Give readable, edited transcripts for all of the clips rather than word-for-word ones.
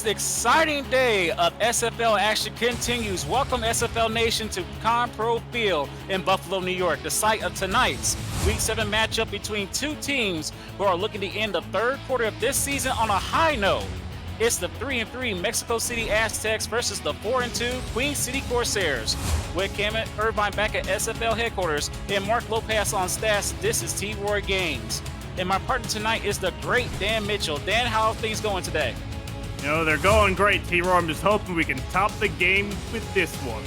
Exciting day of SFL action continues. Welcome SFL Nation to Compro Field in Buffalo, New York, the site of tonight's Week 7 matchup between two teams who are looking to end the third quarter of this season on a high note. It's the 3-3 Mexico City Aztecs versus the 4-2 Queen City Corsairs. With Cam Irvine back at SFL headquarters and Mark Lopez on stats, this is T-Roy Games. And my partner tonight is the great Dan Mitchell. Dan, how are things going today? You know, they're going great, T-Roy. I'm just hoping we can top the game with this one.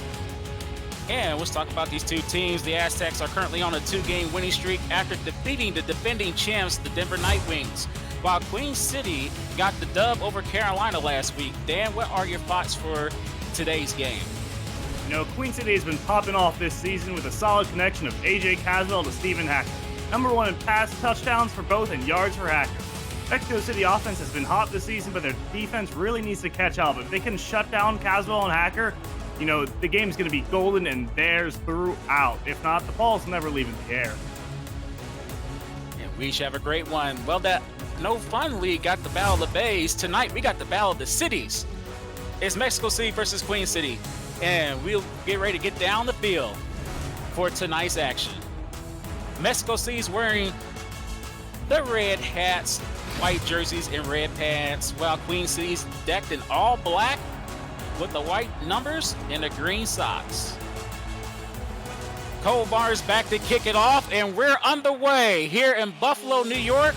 And let's talk about these two teams. The Aztecs are currently on a 2-game winning streak after defeating the defending champs, the Denver Nightwings, while Queen City got the dub over Carolina last week. Dan, what are your thoughts for today's game? You know, Queen City has been popping off this season with a solid connection of A.J. Caswell to Stephen Hacker. #1 in pass touchdowns for both and yards for Hacker. Mexico City offense has been hot this season, but their defense really needs to catch up. If they can shut down Caswell and Hacker, you know, the game's going to be golden and theirs throughout. If not, the ball's never leaving the air. And we should have a great one. Well, that No Fun League got the Battle of the Bays. Tonight, we got the Battle of the Cities. It's Mexico City versus Queen City. And we'll get ready to get down the field for tonight's action. Mexico City's wearing the red hats, white jerseys, and red pants, while Queen City's decked in all black with the white numbers and the green socks. Cole Barnes back to kick it off, and we're underway here in Buffalo, New York.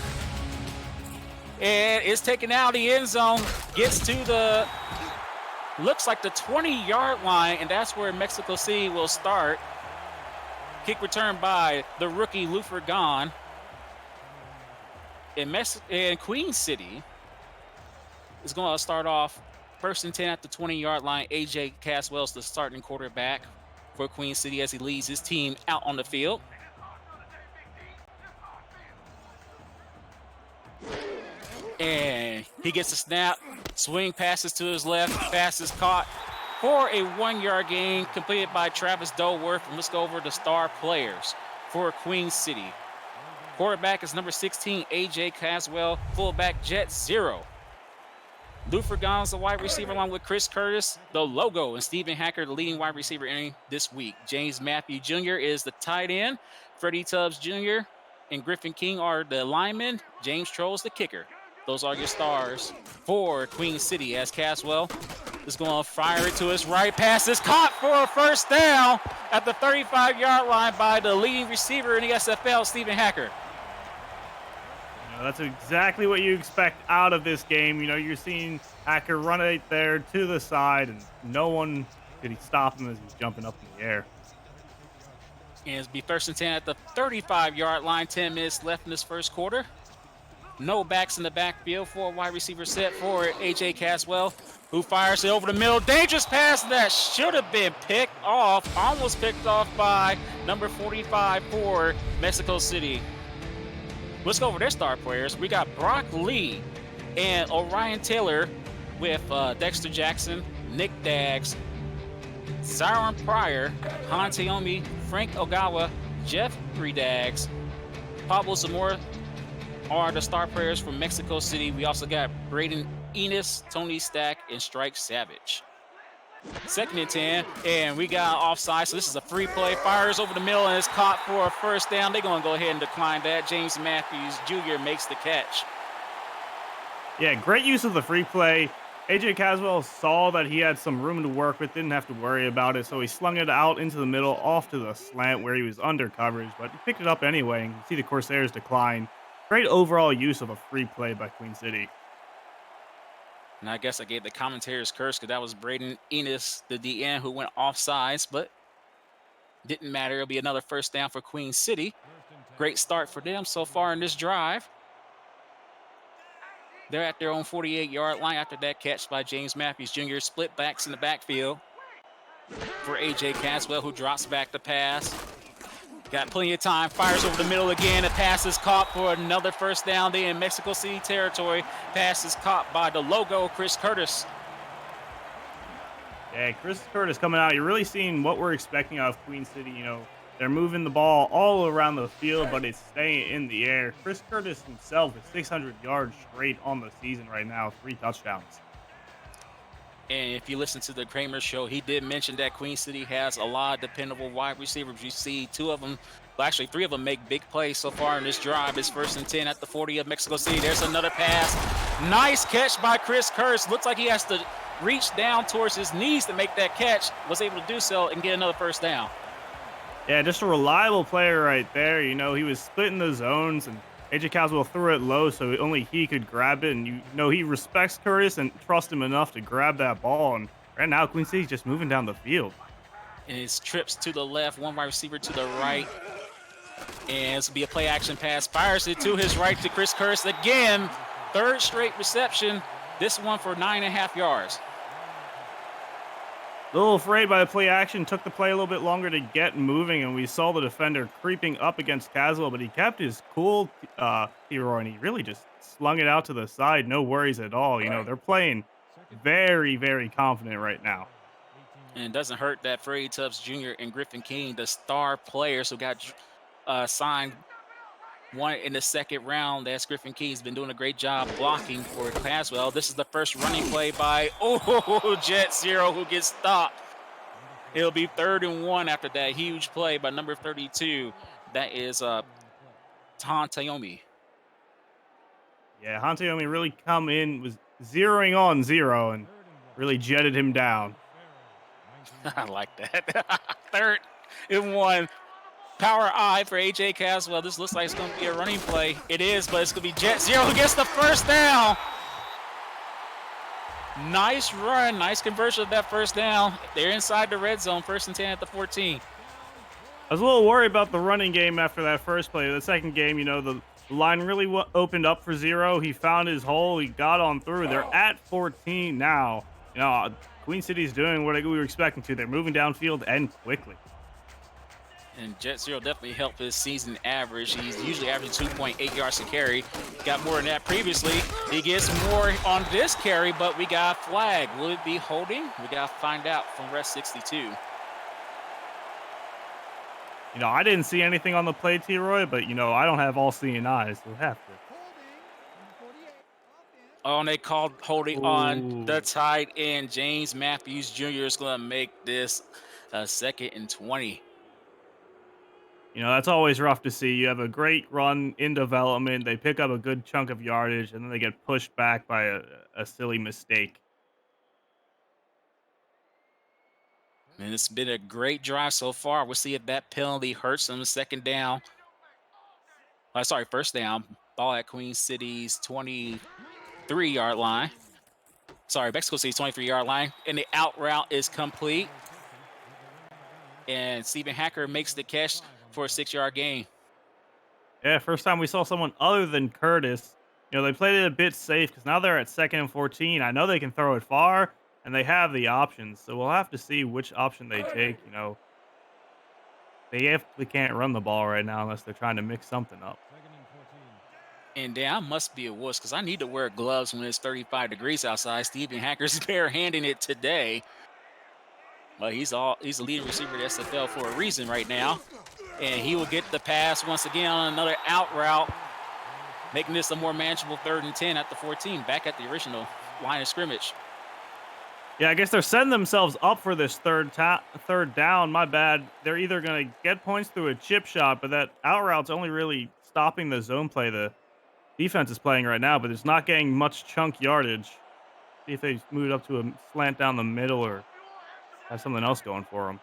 And it's taken out the end zone, gets to the, looks like the 20-yard line, and that's where Mexico City will start. Kick return by the rookie Luther Gahn. And Queen City is going to start off 1st and 10 at the 20-yard line. A.J. Caswell's the starting quarterback for Queen City as he leads his team out on the field. And he gets a snap, swing passes to his left, pass is caught for a 1-yard gain completed by Travis Dolworth. And let's go over the star players for Queen City. Quarterback is number 16, A.J. Caswell. Fullback, Jet Zero. Luther Gahn's the wide receiver along with Chris Curtis, the logo, and Stephen Hacker, the leading wide receiver entering this week. James Matthew Jr. is the tight end. Freddie Tubbs Jr. and Griffin King are the linemen. James Trolls the kicker. Those are your stars for Queen City as Caswell is going to fire it to his right. Pass is caught for a first down at the 35-yard line by the leading receiver in the SFL, Stephen Hacker. That's exactly what you expect out of this game. You know, you're seeing Hacker run right there to the side, and no one could stop him as he's jumping up in the air. And it'll be 1st and 10 at the 35-yard line. 10 minutes left in this first quarter. No backs in the backfield for a wide receiver set for A.J. Caswell, who fires it over the middle. Dangerous pass that should have been picked off. Almost picked off by number 45 for Mexico City. Let's go over their star players. We got Brock Lee and Orion Taylor with Dexter Jackson, Nick Daggs, Zyron Pryor, Han Taomi, Frank Ogawa, Jeffrey Daggs, Pablo Zamora are the star players from Mexico City. We also got Braden Enos, Tony Stack, and Strike Savage. 2nd and 10, and we got offside, so this is a free play. Fires over the middle, and it's caught for a first down. They're going to go ahead and decline that. James Matthews Jr. makes the catch. Yeah, great use of the free play. A.J. Caswell saw that he had some room to work with, didn't have to worry about it, so he slung it out into the middle, off to the slant where he was under coverage, but he picked it up anyway, and you can see the Corsairs decline. Great overall use of a free play by Queen City. And I guess I gave the commentators curse because that was Braden Enos, the DN, who went offsides, but didn't matter. It'll be another first down for Queen City. Great start for them so far in this drive. They're at their own 48-yard line after that catch by James Matthews Jr. Split backs in the backfield for A.J. Caswell, who drops back the pass. Got plenty of time, fires over the middle again. The pass is caught for another first down. They in Mexico City territory. Pass is caught by the logo, Chris Curtis. Yeah, Chris Curtis coming out. You're really seeing what we're expecting out of Queen City. You know, they're moving the ball all around the field, but it's staying in the air. Chris Curtis himself is 600 yards straight on the season right now, 3 touchdowns. And if you listen to the Kramer show, he did mention that Queen City has a lot of dependable wide receivers. You see two of them, well, actually three of them make big plays so far in this drive. It's 1st and 10 at the 40 of Mexico City. There's another pass. Nice catch by Chris Curse. Looks like he has to reach down towards his knees to make that catch. Was able to do so and get another 1st down. Yeah, just a reliable player right there. You know, he was splitting the zones, and AJ Caswell threw it low so only he could grab it. And you know, he respects Curtis and trusts him enough to grab that ball. And right now, Queen City's just moving down the field. And his trips to the left, one wide receiver to the right. And this will be a play action pass. Fires it to his right to Chris Curtis again. 3rd straight reception. This one for 9.5 yards. A little afraid by the play action, took the play a little bit longer to get moving, and we saw the defender creeping up against Caswell, but he kept his cool, Leroy, and he really just slung it out to the side, no worries at all. You know, they're playing very, very confident right now. And it doesn't hurt that Freddie Tubbs Jr. and Griffin King, the star players who got signed one in the 2nd round. That's Griffin King's been doing a great job blocking for Caswell. This is the first running play by Jet Zero, who gets stopped. It'll be 3rd and 1 after that huge play by number 32. That is Tayomi. Yeah, Hantayomi really come in, was zeroing on zero and really jetted him down. I like that. 3rd and 1. Power I for AJ Caswell. This looks like it's going to be a running play. It is, but it's going to be Jet Zero who gets the 1st down. Nice run. Nice conversion of that 1st down. They're inside the red zone. 1st and 10 at the 14. I was a little worried about the running game after that first play. The second game, you know, the line really opened up for Zero. He found his hole. He got on through. They're at 14 now. You know, Queen City's doing what we were expecting to. They're moving downfield and quickly. And Jet Zero definitely helped his season average. He's usually averaging 2.8 yards to carry. Got more than that previously. He gets more on this carry, but we got a flag. Will it be holding? We got to find out from Ref 62. You know, I didn't see anything on the play, T-Roy, but, you know, I don't have all seeing eyes. We'll have to. Oh, and they called holding on the tight end. James Matthews Jr. is going to make this a 2nd and 20. You know, that's always rough to see. You have a great run in development. They pick up a good chunk of yardage, and then they get pushed back by a silly mistake. And it's been a great drive so far. We'll see if that penalty hurts them. 2nd down. Sorry, 1st down. Ball at Queen City's 23-yard line. Sorry, Mexico City's 23-yard line. And the out route is complete. And Stephen Hacker makes the catch for a 6-yard gain. Yeah, first time we saw someone other than Curtis. You know, they played it a bit safe because now they're at 2nd and 14. I know they can throw it far, and they have the options. So we'll have to see which option they take. You know, they can't run the ball right now unless they're trying to mix something up. And damn, I must be a wuss because I need to wear gloves when it's 35 degrees outside. Stephen Hacker's barehanding it today. But he's a leading receiver at SFL for a reason right now. And he will get the pass once again on another out route, making this a more manageable 3rd and 10 at the 14, back at the original line of scrimmage. Yeah, I guess they're setting themselves up for this third down. My bad. They're either going to get points through a chip shot, but that out route's only really stopping the zone play the defense is playing right now, but it's not getting much chunk yardage. See if they move it up to a slant down the middle or have something else going for them.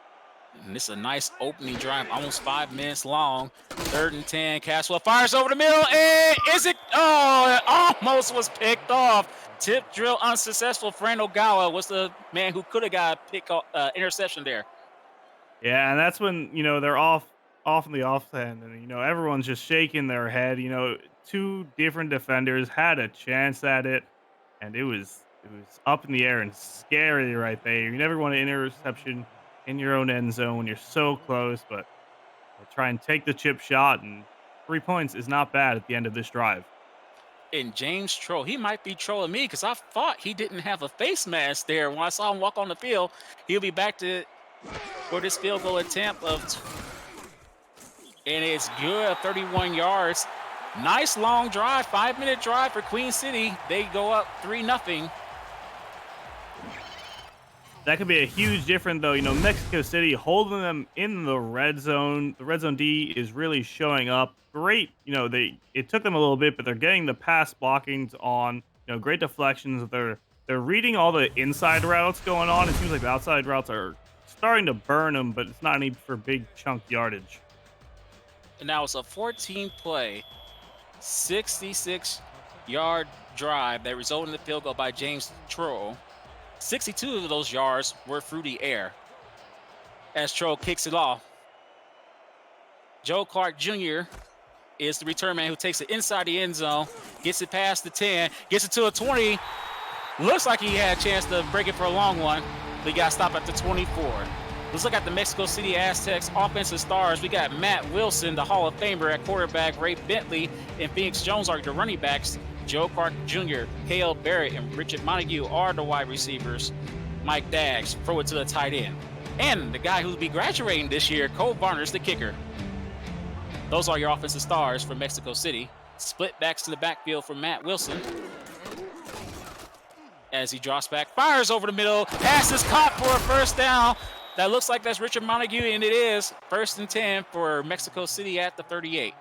And this is a nice opening drive, almost 5 minutes long. 3rd and 10. Caswell fires over the middle, and is it? Oh, it almost was picked off. Tip drill unsuccessful. Fran Ogawa was the man who could have got a interception there. Yeah, and that's when, you know, they're off in the off end, and, you know, everyone's just shaking their head. You know, 2 different defenders had a chance at it, and it was up in the air and scary right there. You never want an interception in your own end zone when you're so close, but they'll try and take the chip shot, and 3 points is not bad at the end of this drive. And James Troll, he might be trolling me because I thought he didn't have a face mask there. When I saw him walk on the field, he'll be back for this field goal attempt and it's good, 31 yards. Nice long drive, 5-minute drive for Queen City. They go up 3-0. That could be a huge difference, though. Mexico City holding them in the red zone. The red zone D is really showing up. Great. It took them a little bit, but they're getting the pass blockings on. Great deflections. They're reading all the inside routes going on. It seems like the outside routes are starting to burn them, but it's not any for big chunk yardage. And now it's a 14-play, 66-yard drive that resulted in the field goal by James Troll. 62 of those yards were through the air. As Troll kicks it off, Joe Clark Jr. is the return man who takes it inside the end zone, gets it past the 10, gets it to a 20. Looks like he had a chance to break it for a long one, but he got stopped at the 24. Let's look at the Mexico City Aztecs offensive stars. We got Matt Wilson, the Hall of Famer at quarterback, Ray Bentley and Phoenix Jones are the running backs. Joe Clark Jr., Cale Barrett, and Richard Montague are the wide receivers. Mike Daggs throw it to the tight end. And the guy who'll be graduating this year, Cole Varner's the kicker. Those are your offensive stars for Mexico City. Split backs to the backfield for Matt Wilson. As he drops back, fires over the middle, pass is caught for a first down. That looks like that's Richard Montague, and it is 1st and 10 for Mexico City at the 38.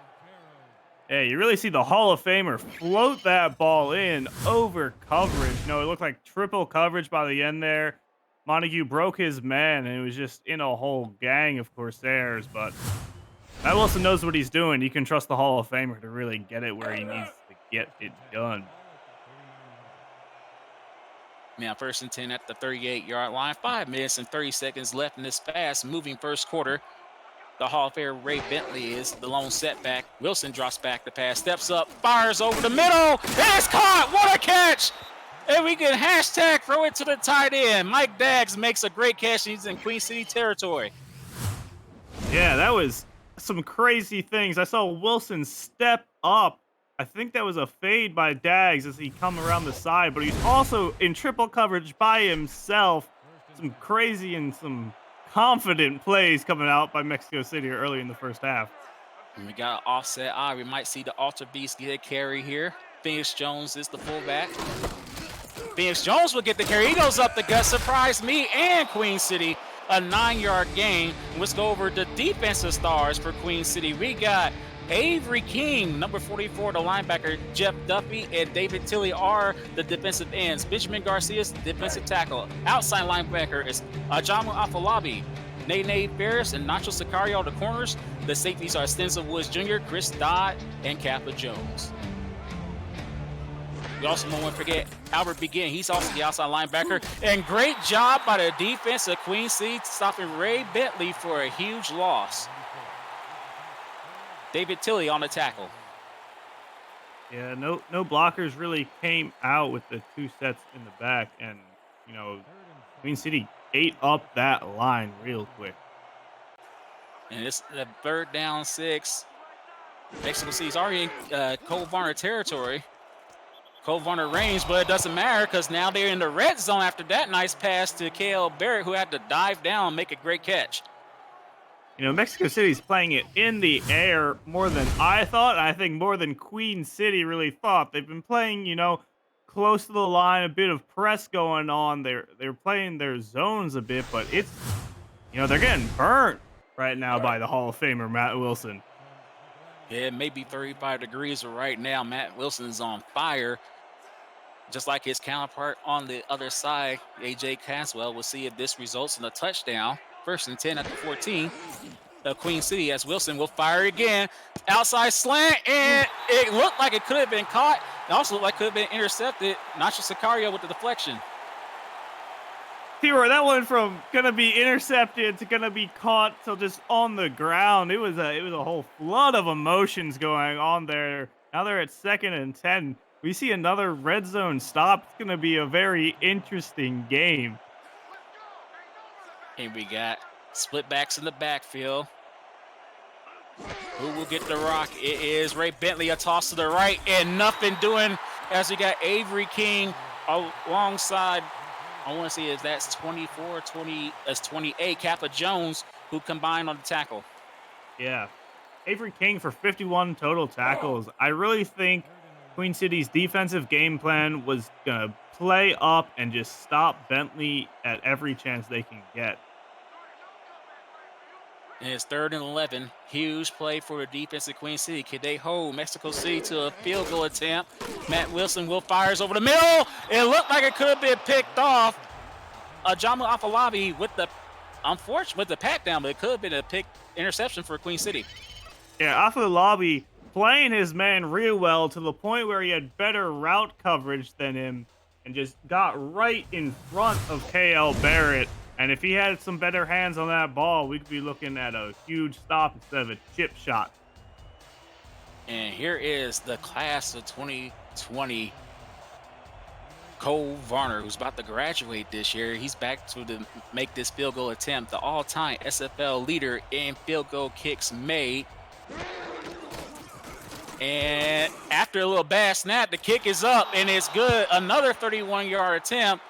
Hey, you really see the Hall of Famer float that ball in over coverage. It looked like triple coverage by the end there. Montague broke his man, and it was just in a whole gang of Corsairs. But Matt Wilson knows what he's doing. You can trust the Hall of Famer to really get it where he needs to get it done. Now 1st and 10 at the 38-yard line. 5 minutes and 30 seconds left in this fast-moving first quarter. The Hall of Famer Ray Bentley is the lone setback. Wilson drops back the pass, steps up, fires over the middle. It's caught. What a catch! And we can hashtag throw it to the tight end. Mike Daggs makes a great catch. He's in Queen City territory. Yeah, that was some crazy things. I saw Wilson step up. I think that was a fade by Daggs as he come around the side, but he's also in triple coverage by himself. Some crazy and some confident plays coming out by Mexico City early in the first half. And we got an offset eye. We might see the Ultra Beast get a carry here. Phoenix Jones is the fullback. Phoenix Jones will get the carry. He goes up the gut. Surprised me and Queen City. A 9-yard gain. Let's go over the defensive stars for Queen City. We got Avery King, number 44, the linebacker. Jeff Duffy and David Tilley are the defensive ends. Benjamin Garcia's the defensive tackle. Outside linebacker is Ajamu Afolabi, Nene Ferris, and Nacho Sicario, the corners. The safeties are Stenson Woods Jr., Chris Dodd, and Kappa Jones. We also won't forget Albert Begin. He's also the outside linebacker. And great job by the defense of Queen City stopping Ray Bentley for a huge loss. David Tilley on the tackle. Yeah, no blockers really came out with the two sets in the back, and Queen City ate up that line real quick. And it's the 3rd down 6. Mexico City's already in Cole Varner territory. Cole Varner range, but it doesn't matter because now they're in the red zone after that nice pass to Cale Barrett, who had to dive down and make a great catch. Mexico City's playing it in the air more than I thought. I think more than Queen City really thought. They've been playing, close to the line, a bit of press going on. They're playing their zones a bit, but it's, they're getting burnt right now by the Hall of Famer, Matt Wilson. Yeah, it may be 35 degrees, but right now Matt Wilson is on fire. Just like his counterpart on the other side, A.J. Caswell. We'll see if this results in a touchdown. 1st and 10 at the 14 of Queen City as Wilson will fire again. Outside slant, and it looked like it could have been caught. It also looked like it could have been intercepted. Nacho Sicario with the deflection. T-Roy, that went from gonna be intercepted to gonna be caught till just on the ground. It was a whole flood of emotions going on there. Now they're at 2nd and 10. We see another red zone stop. It's gonna be a very interesting game. And we got split backs in the backfield. Who will get the rock? It is Ray Bentley, a toss to the right, and nothing doing as we got Avery King alongside, I want to see if that's 24, 20, that's 28, Kappa Jones, who combined on the tackle. Yeah. Avery King for 51 total tackles. I really think Queen City's defensive game plan was going to play up and just stop Bentley at every chance they can get. And it's 3rd and 11. Huge play for the defense of Queen City. Can they hold Mexico City to a field goal attempt? Matt Wilson will fires over the middle. It looked like it could have been picked off. Jamu Afalabi with the pat down, but it could have been a pick interception for Queen City. Yeah, Afalabi playing his man real well to the point where he had better route coverage than him and just got right in front of KL Barrett. And if he had some better hands on that ball, we could be looking at a huge stop instead of a chip shot. And here is the class of 2020, Cole Varner, who's about to graduate this year. He's back to make this field goal attempt, the all-time SFL leader in field goal kicks made. And after a little bad snap, the kick is up and it's good. Another 31-yard attempt.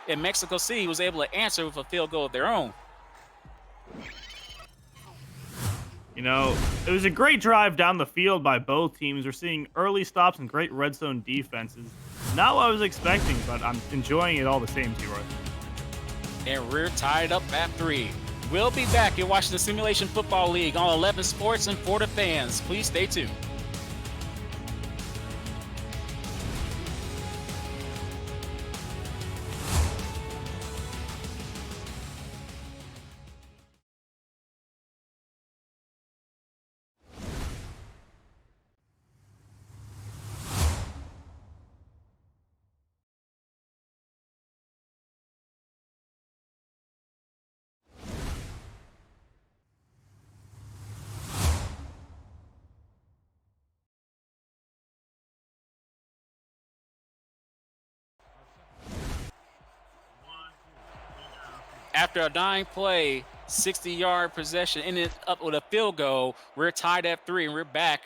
And Mexico City was able to answer with a field goal of their own. You know, it was a great drive down the field by both teams. We're seeing early stops and great red zone defenses. Not what I was expecting, but I'm enjoying it all the same, T-Roy. And we're tied up at 3. We'll be back. You're watching the Simulation Football League on 11 Sports and for the fans. Please stay tuned. After a dying play, 60-yard possession ended up with a field goal. We're tied at 3 and we're back.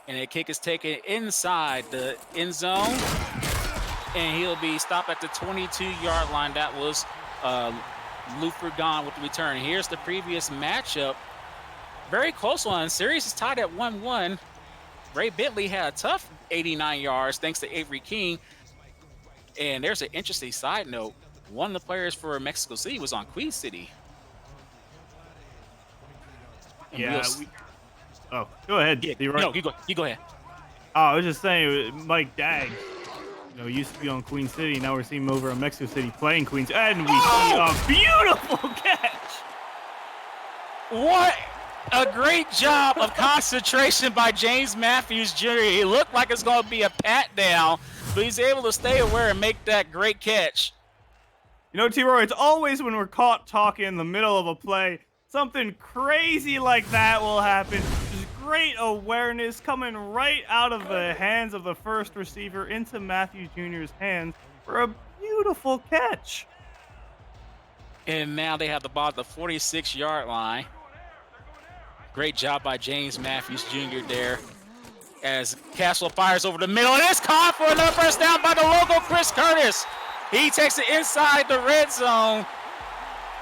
And the kick is taken inside the end zone. And he'll be stopped at the 22-yard line. That was Luther Gahn with the return. Here's the previous matchup. Very close one. Series is tied at 1-1. Ray Bentley had a tough 89 yards thanks to Avery King. And there's an interesting side note. One of the players for Mexico City was on Queen City. And yeah. Go ahead. Yeah, no, you go ahead. Oh, I was just saying, Mike Dagg, used to be on Queen City. Now we're seeing him over in Mexico City playing Queens. And we see a beautiful catch. What a great job of concentration by James Matthews Jr. It looked like it's going to be a pat down, but he's able to stay aware and make that great catch. You know, T-Roy, it's always when we're caught talking in the middle of a play, something crazy like that will happen. Just great awareness coming right out of the hands of the first receiver into Matthews Jr.'s hands for a beautiful catch. And now they have the ball at the 46-yard line. Great job by James Matthews Jr. there. As Caswell fires over the middle, and it's caught for another first down by the local Chris Curtis. He takes it inside the red zone.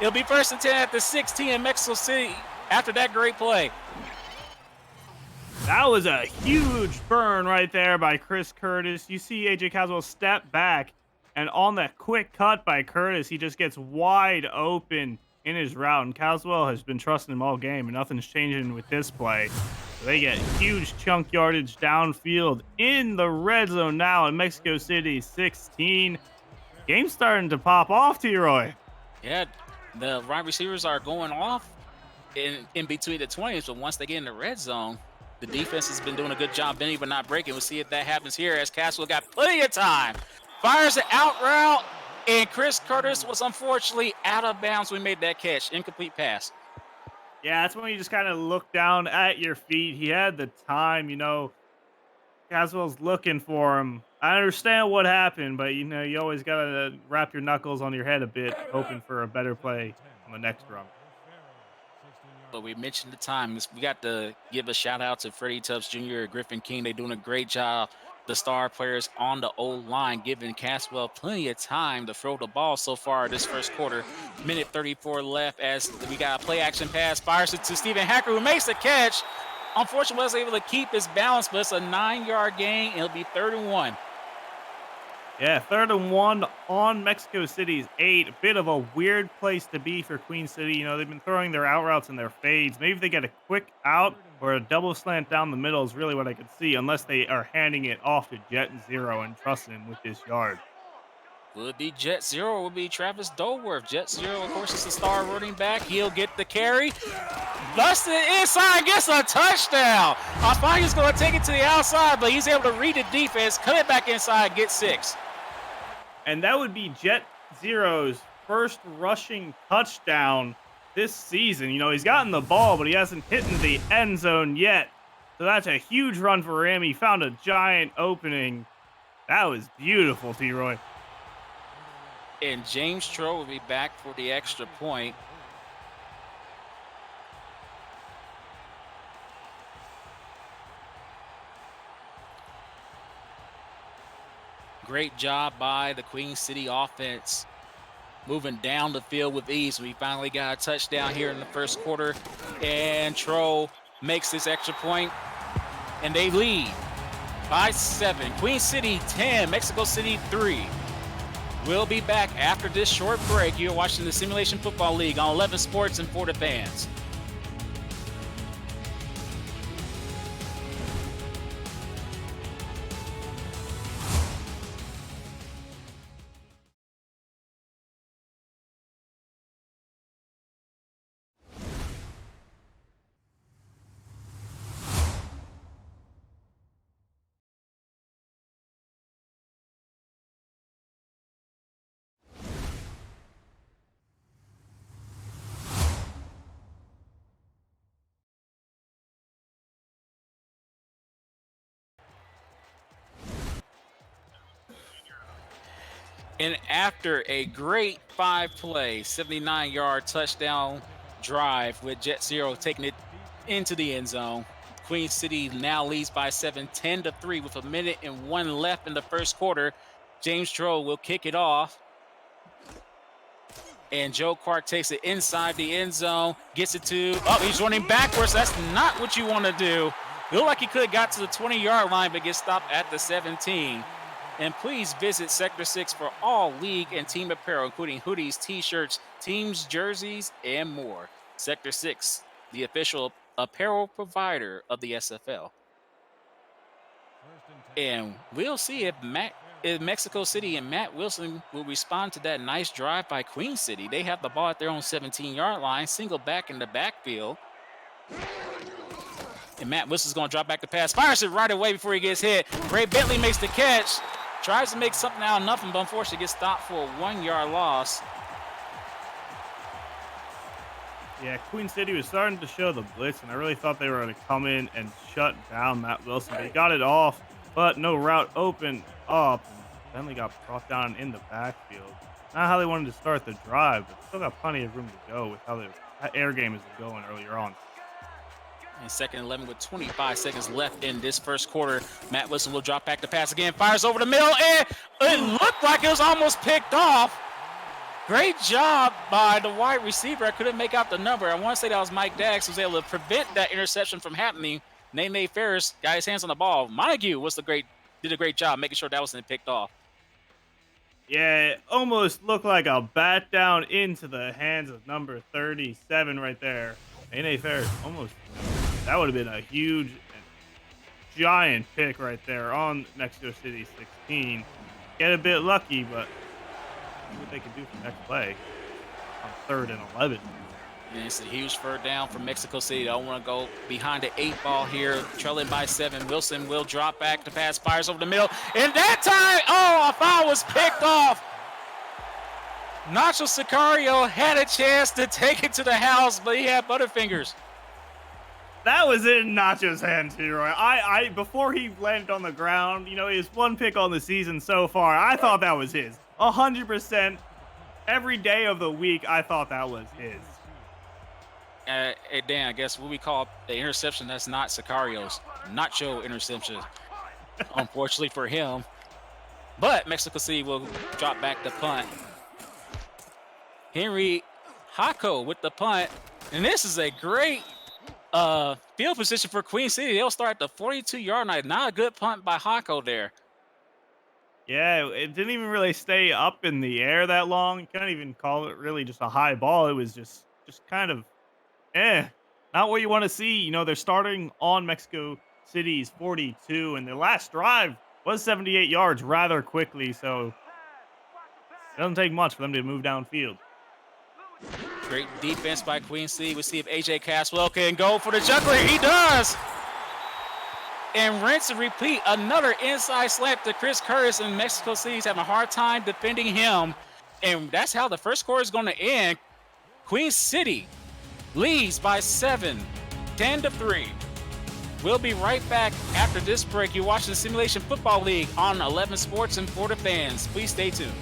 It'll be 1st and 10 at the 16 in Mexico City after that great play. That was a huge burn right there by Chris Curtis. You see AJ Caswell step back, and on that quick cut by Curtis, he just gets wide open in his route. And Caswell has been trusting him all game, and nothing's changing with this play. So they get huge chunk yardage downfield in the red zone now in Mexico City 16. Game's starting to pop off, T-Roy. Yeah, the wide receivers are going off in between the 20s, but once they get in the red zone, the defense has been doing a good job bending but not breaking. We'll see if that happens here as Caswell got plenty of time. Fires an out route, and Chris Curtis was unfortunately out of bounds when he made that catch. Incomplete pass. Yeah, that's when you just kind of look down at your feet. He had the time, Caswell's looking for him. I understand what happened, but, you always got to wrap your knuckles on your head a bit, hoping for a better play on the next run. But we mentioned the time. We got to give a shout-out to Freddie Tubbs Jr. and Griffin King. They're doing a great job. The star players on the O-line giving Caswell plenty of time to throw the ball so far this first quarter. Minute 34 left as we got a play-action pass. Fires it to Stephen Hacker, who makes the catch. unfortunately was able to keep his balance, but it's a 9-yard gain. It'll be 3rd and 1. Yeah, 3rd and 1 on Mexico City's 8. A bit of a weird place to be for Queen City. You know, they've been throwing their out routes and their fades. Maybe if they get a quick out or a double slant down the middle is really what I could see, unless they are handing it off to Jet Zero and trusting him with this yard. Would be Jet Zero, would be Travis Dolworth. Jet Zero, of course, is the star running back. He'll get the carry. Busted inside, gets a touchdown. I thought he was going to take it to the outside, but he's able to read the defense, cut it back inside, get 6. And that would be Jet Zero's first rushing touchdown this season. You know, he's gotten the ball, but he hasn't hit in the end zone yet. So that's a huge run for him. He found a giant opening. That was beautiful, T-Roy. And James Troll will be back for the extra point. Great job by the Queen City offense, moving down the field with ease. We finally got a touchdown here in the first quarter, and Troll makes this extra point, and they lead by 7. Queen City 10, Mexico City 3. We'll be back after this short break. You're watching the Simulation Football League on 11 Sports and for the fans. And after a great 5-play, 79-yard touchdown drive with Jet Zero taking it into the end zone, Queen City now leads by 7, 10-3 with 1:01 left in the first quarter. James Troll will kick it off. And Joe Clark takes it inside the end zone, gets it to, he's running backwards. That's not what you want to do. Looked like he could have got to the 20-yard line, but gets stopped at the 17. And please visit Sector 6 for all league and team apparel, including hoodies, t-shirts, teams, jerseys, and more. Sector 6, the official apparel provider of the SFL. And we'll see if Mexico City and Matt Wilson will respond to that nice drive by Queen City. They have the ball at their own 17-yard line, single back in the backfield. And Matt Wilson's going to drop back the pass. Fires it right away before he gets hit. Ray Bentley makes the catch. Tries to make something out of nothing, but unfortunately gets stopped for a 1-yard loss. Yeah, Queen City was starting to show the blitz, and I really thought they were going to come in and shut down Matt Wilson. They got it off, but no route opened up. Bentley got brought down in the backfield. Not how they wanted to start the drive, but still got plenty of room to go with how the air game is going earlier on. And 2nd and 11 with 25 seconds left in this first quarter. Matt Wilson will drop back the pass again, fires over the middle, and it looked like it was almost picked off. Great job by the wide receiver. I couldn't make out the number. I want to say that was Mike Dax, who was able to prevent that interception from happening. Nene Ferris got his hands on the ball. Montague did a great job making sure that wasn't picked off. Yeah, it almost looked like a bat down into the hands of number 37 right there. Nene Ferris almost. That would have been a huge, giant pick right there on Mexico City 16. Get a bit lucky, but see what they can do for next play on 3rd and 11. And it's a huge 3rd down for Mexico City. They don't want to go behind the 8 ball here, trailing by 7. Wilson will drop back. The pass fires over the middle. And that time, a foul was picked off. Nacho Sicario had a chance to take it to the house, but he had butterfingers. That was in Nacho's hand too, Roy. I before he landed on the ground, you know, his one pick on the season so far, I thought that was his. 100%. Every day of the week, I thought that was his. Hey, Dan, I guess what we call the interception that's not Sicario's. Nacho interception, unfortunately for him. But Mexico City will drop back the punt. Henry Hako with the punt. And this is a great Field position for Queen City. They'll start at the 42-yard line. Not a good punt by Hako there. Yeah, it didn't even really stay up in the air that long. You can't even call it really just a high ball. It was just kind of not what you want to see. They're starting on Mexico City's 42, and their last drive was 78 yards rather quickly. So it doesn't take much for them to move downfield. Great defense by Queen City. We'll see if AJ Caswell can go for the juggler. He does. And rinse and repeat, another inside slap to Chris Curtis, and Mexico City's having a hard time defending him. And that's how the first quarter is going to end. Queen City leads by 7, 10-3. We'll be right back after this break. You're watching the Simulation Football League on 11 Sports and for the fans. Please stay tuned.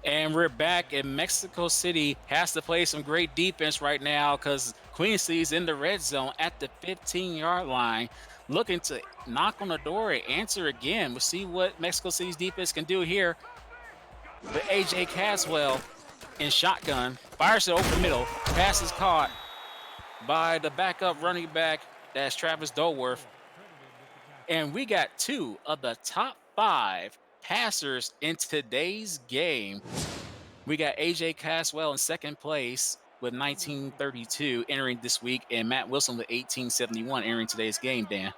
And we're back, and Mexico City has to play some great defense right now because Queen City's in the red zone at the 15-yard line, looking to knock on the door and answer again. We'll see what Mexico City's defense can do here. But AJ Caswell in shotgun fires it over the middle. Pass is caught by the backup running back. That's Travis Dolworth. And we got two of the top 5 passers in today's game. We got AJ Caswell in second place with 1932 entering this week, and Matt Wilson with 1871 entering today's game, Dan.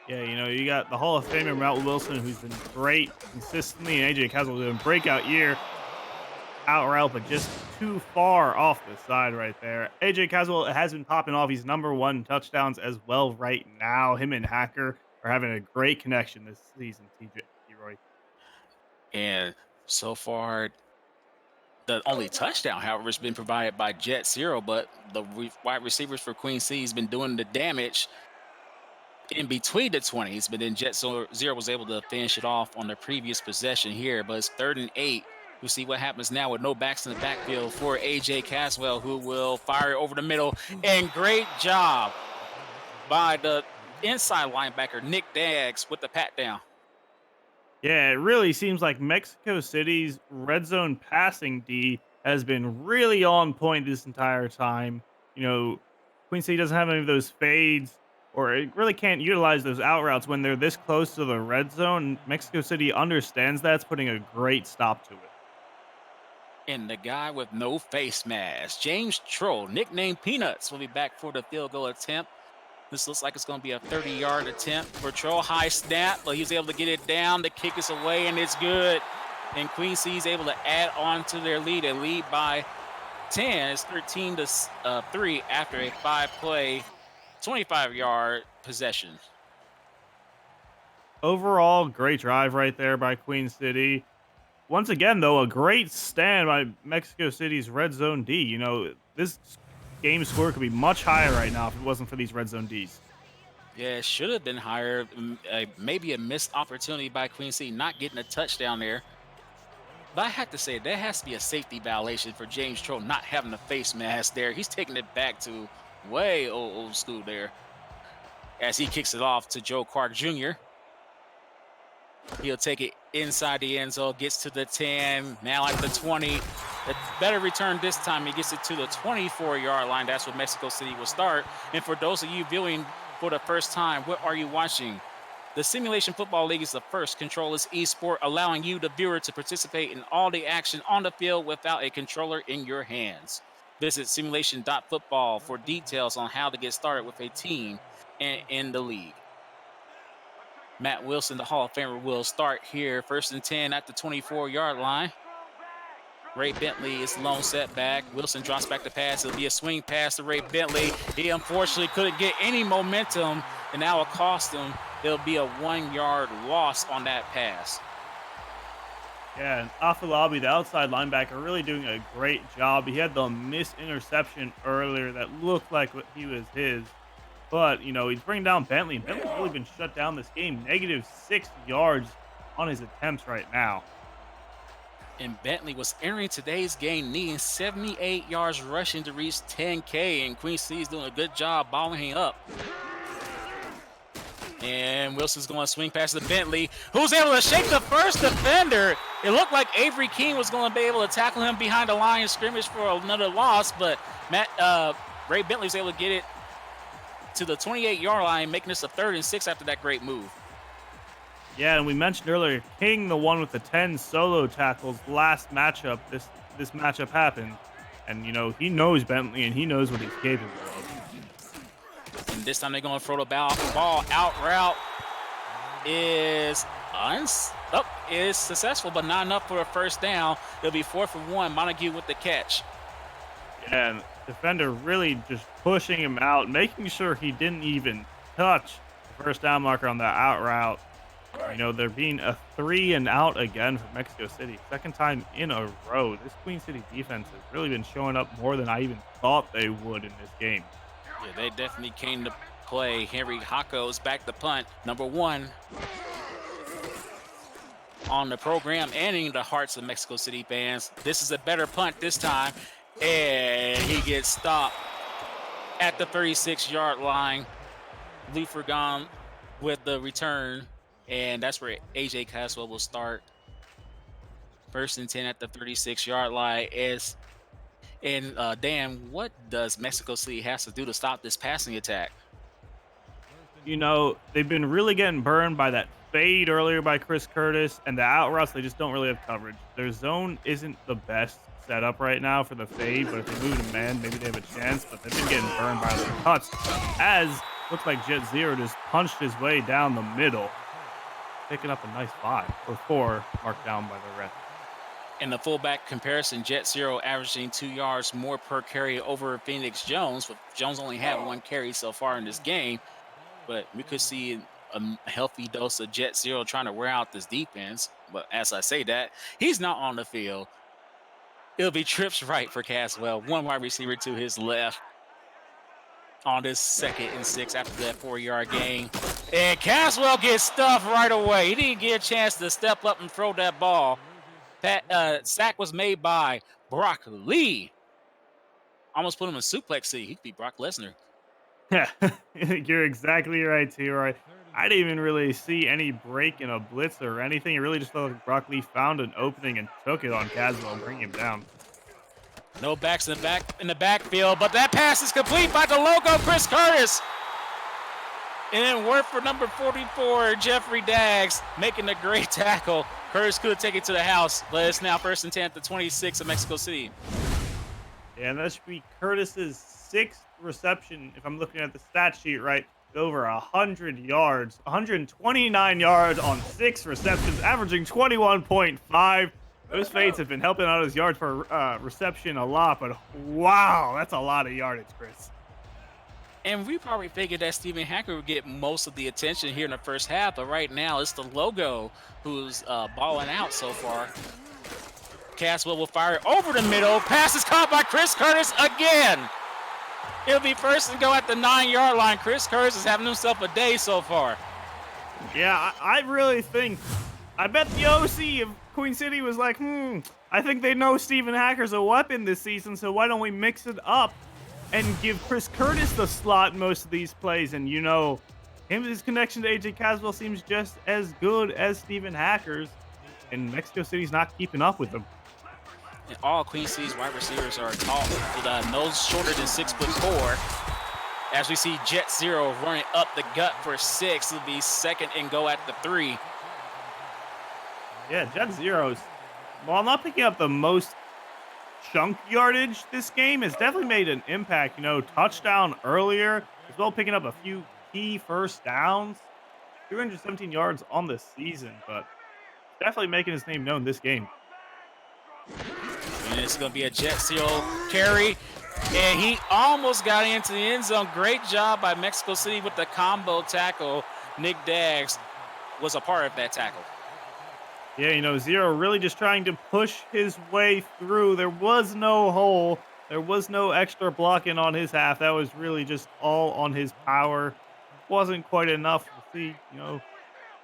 Yeah, you got the Hall of Famer Matt Wilson, who's been great consistently, and AJ Caswell with a breakout year. Out route, but just too far off the side right there. AJ Caswell has been popping off. He's #1 touchdowns as well right now. Him and Hacker are having a great connection this season, TJ Roy. And so far, the only touchdown, however, has been provided by Jet Zero, but the wide receivers for Queen City has been doing the damage in between the 20s, but then Jet Zero was able to finish it off on the previous possession here. But it's 3rd and 8. We'll see what happens now with no backs in the backfield for AJ Caswell, who will fire it over the middle. And great job by the inside linebacker, Nick Daggs, with the pat down. Yeah, it really seems like Mexico City's red zone passing D has been really on point this entire time. Queen City doesn't have any of those fades or it really can't utilize those out routes when they're this close to the red zone. Mexico City understands that's putting a great stop to it. And the guy with no face mask, James Troll, nicknamed Peanuts, will be back for the field goal attempt. This looks like it's going to be a 30-yard attempt for Troll. High snap, but he was able to get it down. The kick is away, and it's good. And Queen C is able to add on to their lead. They lead by 10. It's 13-3 after a 5-play, 25-yard possession. Overall, great drive right there by Queen City. Once again, though, a great stand by Mexico City's red zone D. This game score could be much higher right now if it wasn't for these red zone Ds. Yeah, it should have been higher. Maybe a missed opportunity by Queen C not getting a touchdown there. But I have to say, there has to be a safety violation for James Troll not having a face mask there. He's taking it back to way old school there as he kicks it off to Joe Clark Jr. He'll take it inside the end zone, gets to the 10, now at the 20. A better return this time. He gets it to the 24-yard line. That's where Mexico City will start. And for those of you viewing for the first time, what are you watching? The Simulation Football League is the first controllerless esport, allowing you, the viewer, to participate in all the action on the field without a controller in your hands. Visit simulation.football for details on how to get started with a team and in the league. Matt Wilson, the Hall of Famer, will start here. 1st and 10 at the 24-yard line. Ray Bentley is lone setback. Wilson drops back the pass. It'll be a swing pass to Ray Bentley. He unfortunately couldn't get any momentum, and now it cost him. It'll be a 1-yard loss on that pass. Yeah, and Afalabi, the outside linebacker, really doing a great job. He had the missed interception earlier that looked like he was his. But, he's bringing down Bentley. Bentley's really been shut down this game. -6 yards on his attempts right now. And Bentley was entering today's game needing 78 yards rushing to reach 10K. And Queen C is doing a good job balling him up. And Wilson's going to swing past to Bentley, who's able to shake the first defender. It looked like Avery King was going to be able to tackle him behind the line of scrimmage for another loss. But Ray Bentley was able to get it to the 28-yard line, making this a 3rd and 6 after that great move. Yeah, and we mentioned earlier, King, the one with the 10 solo tackles last matchup, this matchup happened. And, he knows Bentley, and he knows what he's capable of. And this time they're going to throw the ball out route. Is successful, but not enough for a first down. It'll be 4th and 1. Montague with the catch. Yeah, and defender really just pushing him out, making sure he didn't even touch the first down marker on that out route. There being a 3 and out again for Mexico City. 2nd time in a row. This Queen City defense has really been showing up more than I even thought they would in this game. Yeah, they definitely came to play. Henry Hacos back to punt. Number 1 on the program and in the hearts of Mexico City fans. This is a better punt this time. And he gets stopped at the 36-yard line. Luthergon with the return. And that's where AJ Caswell will start. 1st and 10 at the 36-yard line. Dan, what does Mexico City have to do to stop this passing attack? They've been really getting burned by that fade earlier by Chris Curtis, and the out routes, they just don't really have coverage. Their zone isn't the best setup right now for the fade, but if they move to man, maybe they have a chance, but they've been getting burned by the cuts, as looks like Jet Zero just punched his way down the middle, picking up a nice 5 or 4 marked down by the ref. In the fullback comparison, Jet Zero averaging 2 yards more per carry over Phoenix Jones. But Jones only had 1 carry so far in this game. But we could see a healthy dose of Jet Zero trying to wear out this defense. But as I say that, he's not on the field. It'll be trips right for Caswell. 1 wide receiver to his left on this 2nd and 6 after that 4-yard gain. And Caswell gets stuffed right away. He didn't get a chance to step up and throw that ball. Sack was made by Brock Lee. Almost put him in suplex seat. He could be Brock Lesnar. Yeah, you're exactly right, T-Roy. I didn't even really see any break in a blitz or anything. It really just looked like Brock Lee found an opening and took it on Caswell and bring him down. No backs in the backfield, but that pass is complete by the logo Chris Curtis. And then work for number 44, Jeffrey Daggs, making a great tackle. Curtis could take it to the house, but it's now 1st and 10 at the 26 of Mexico City. Yeah, and that should be Curtis's sixth reception, if I'm looking at the stat sheet right, with over 100 yards, 129 yards on 6 receptions, averaging 21.5. Those fades have been helping out his yards per reception a lot, but wow, that's a lot of yardage, Chris. And we probably figured that Stephen Hacker would get most of the attention here in the first half, but right now it's the logo who's balling out so far. Caswell will fire it over the middle. Pass is caught by Chris Curtis again. It'll be 1st and go at the 9-yard line. Chris Curtis is having himself a day so far. Yeah, I really think, I bet the OC of Queen City was like, I think they know Stephen Hacker's a weapon this season, so why don't we mix it up and give Chris Curtis the slot in most of these plays? And his connection to AJ Caswell seems just as good as Stephen Hacker's, and Mexico City's not keeping up with them. And all Queen City's wide receivers are tall, with no shorter than 6'4". As we see Jet Zero running up the gut for 6, it'll be 2nd and go at the 3. Yeah, Jet Zero's, while not picking up the most chunk yardage this game, has definitely made an impact. Touchdown earlier, as well picking up a few key first downs. 217 yards on the season, but definitely making his name known this game. And it's going to be a Jet Zero carry. And he almost got into the end zone. Great job by Mexico City with the combo tackle. Nick Daggs was a part of that tackle. Yeah, Zero really just trying to push his way through. There was no hole. There was no extra blocking on his half. That was really just all on his power. Wasn't quite enough to see,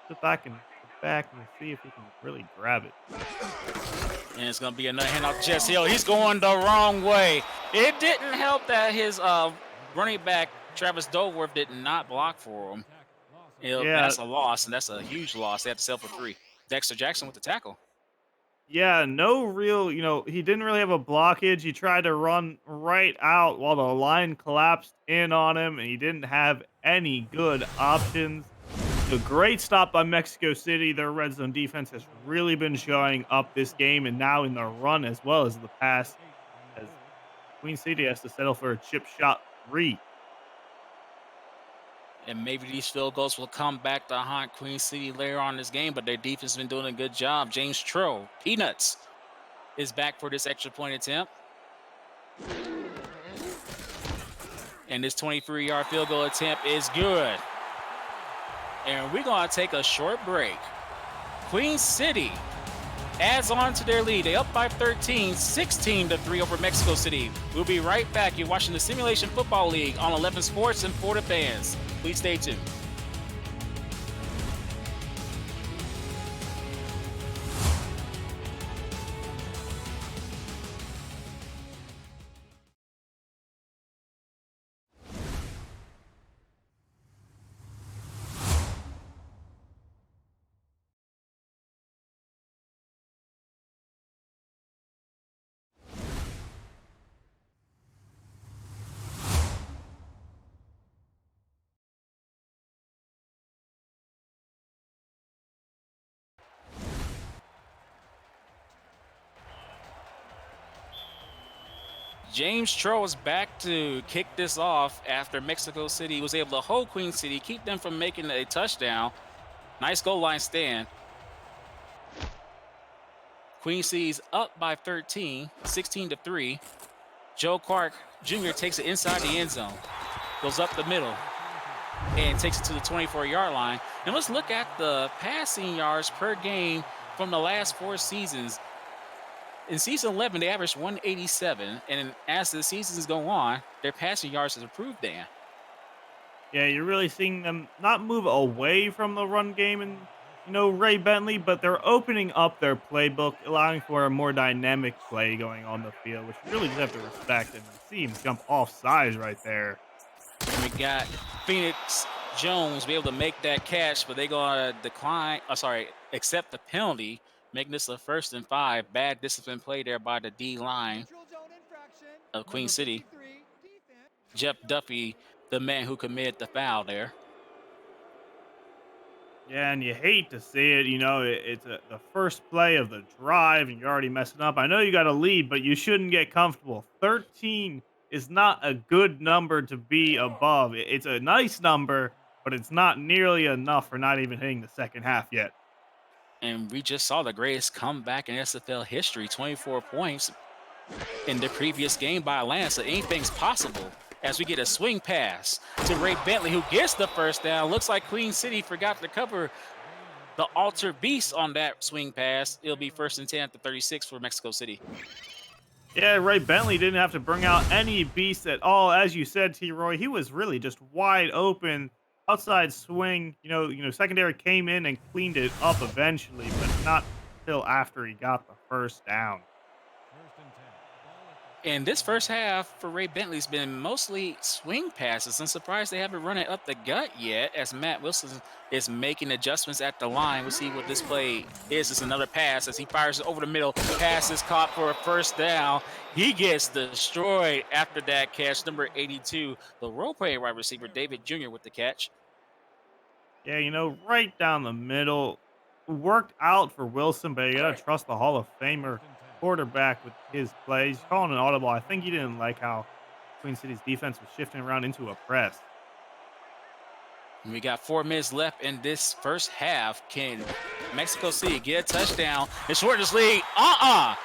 sit back and see if he can really grab it. And it's going to be another handoff. Jesse Hill, he's going the wrong way. It didn't help that his running back, Travis Dolworth, did not block for him. That's a loss, and that's a huge loss. They have to sell for 3. Dexter Jackson with the tackle. Yeah, no real, he didn't really have a blockage. He tried to run right out while the line collapsed in on him, and he didn't have any good options. A great stop by Mexico City. Their red zone defense has really been showing up this game, and now in the run as well as the pass, as Queen City has to settle for a chip shot 3. And maybe these field goals will come back to haunt Queen City later on in this game, but their defense has been doing a good job. James Troll, Peanuts, is back for this extra point attempt. And this 23-yard field goal attempt is good. And we're going to take a short break. Queen City adds on to their lead. They up by 13, 16-3 over Mexico City. We'll be right back. You're watching the Simulation Football League on 11 Sports and Florida Fans. Please stay tuned. James Troll is back to kick this off after Mexico City was able to hold Queen City, keep them from making a touchdown. Nice goal line stand. Queen City's up by 13, 16-3. Joe Clark Jr. takes it inside the end zone, goes up the middle, and takes it to the 24-yard line. And let's look at the passing yards per game from the last 4 seasons. In season 11, they averaged 187, and as the seasons go on, their passing yards has improved, Dan. Yeah, you're really seeing them not move away from the run game and, Ray Bentley, but they're opening up their playbook, allowing for a more dynamic play going on the field, which you really just have to respect. And see him jump off sides right there. And we got Phoenix Jones be able to make that catch, but they're going to accept the penalty, making this a 1st and 5. Bad discipline play there by the D line of Queen City. Jeff Duffy, the man who committed the foul there. Yeah, and you hate to see it. It's the first play of the drive, and you're already messing up. I know you got a lead, but you shouldn't get comfortable. 13 is not a good number to be above. It's a nice number, but it's not nearly enough for not even hitting the second half yet. And we just saw the greatest comeback in SFL history, 24 points in the previous game by Atlanta. So anything's possible as we get a swing pass to Ray Bentley, who gets the first down. Looks like Queen City forgot to cover the Alter Beast on that swing pass. It'll be 1st and 10 at the 36 for Mexico City. Yeah, Ray Bentley didn't have to bring out any beast at all. As you said, T. Roy, he was really just wide open. Outside swing, secondary came in and cleaned it up eventually, but not till after he got the first down. And this first half for Ray Bentley's been mostly swing passes. I'm surprised they haven't run it up the gut yet as Matt Wilson is making adjustments at the line. We'll see what this play is. It's another pass as he fires it over the middle. Pass is caught for a first down. He gets destroyed after that catch. Number 82, the role player wide receiver, David Jr. with the catch. Yeah, right down the middle. Worked out for Wilson, but you got to trust the Hall of Famer quarterback with his plays. Calling an audible. I think he didn't like how Queen City's defense was shifting around into a press. We got 4 minutes left in this first half. Can Mexico City get a touchdown and shorten this lead? That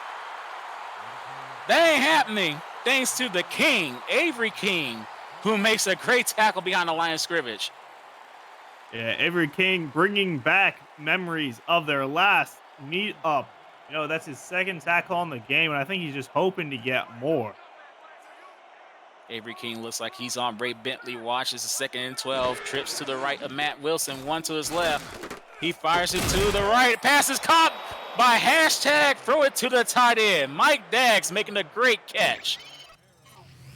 ain't happening. Thanks to the King, Avery King, who makes a great tackle behind the line of scrimmage. Yeah, Avery King bringing back memories of their last meet up. That's his second tackle on the game, and I think he's just hoping to get more. Avery King looks like he's on Ray Bentley watch. It's a 2nd and 12. Trips to the right of Matt Wilson, one to his left. He fires it to the right. Pass is caught by hashtag throw it to the tight end. Mike Daggs making a great catch.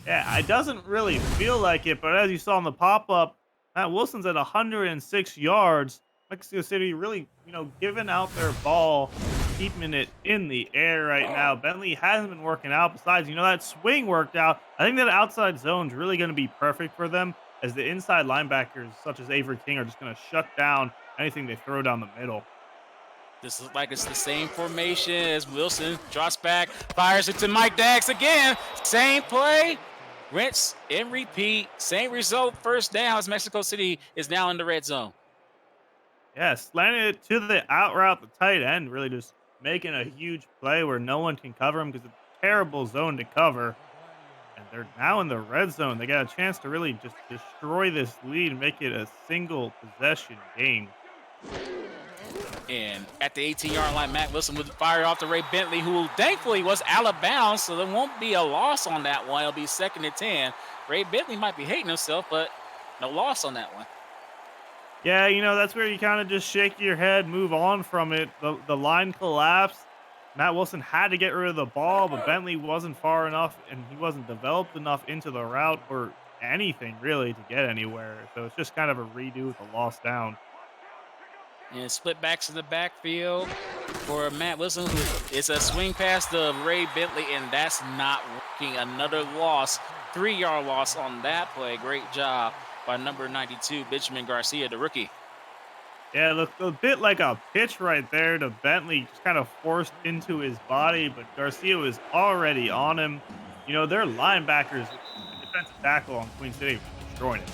Yeah, it doesn't really feel like it, but as you saw in the pop-up, Matt Wilson's at 106 yards. Mexico City really, giving out their ball, keeping it in the air right now. Bentley hasn't been working out. Besides, that swing worked out. I think that outside zone's really going to be perfect for them as the inside linebackers, such as Avery King, are just going to shut down anything they throw down the middle. This looks like it's the same formation as Wilson drops back, fires it to Mike Daggs again. Same play, rinse and repeat. Same result, first down as Mexico City is now in the red zone. Yeah, slanted it to the out route, the tight end, really just making a huge play where no one can cover him because it's a terrible zone to cover. And they're now in the red zone. They got a chance to really just destroy this lead and make it a single possession game. And at the 18-yard line, Matt Wilson would fire off to Ray Bentley, who thankfully was out of bounds, so there won't be a loss on that one. It'll be 2nd and 10. Ray Bentley might be hating himself, but no loss on that one. Yeah, that's where you kind of just shake your head, move on from it. The line collapsed. Matt Wilson had to get rid of the ball, but Bentley wasn't far enough, and he wasn't developed enough into the route or anything, really, to get anywhere. So it's just kind of a redo with a lost down. And split backs in the backfield for Matt Wilson. It's a swing pass to Ray Bentley, and that's not working. Another loss, 3-yard loss on that play. Great job by number 92, Benjamin Garcia, the rookie. Yeah, it looked a bit like a pitch right there to Bentley, just kind of forced into his body, but Garcia was already on him. Their linebackers, defensive tackle on Queen City, destroying it.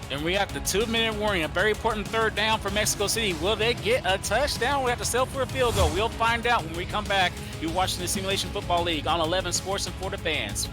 And we have the 2-minute warning, a very important third down for Mexico City. Will they get a touchdown? We have to settle for a field goal. We'll find out when we come back. You're watching the Simulation Football League on 11 Sports and for the fans.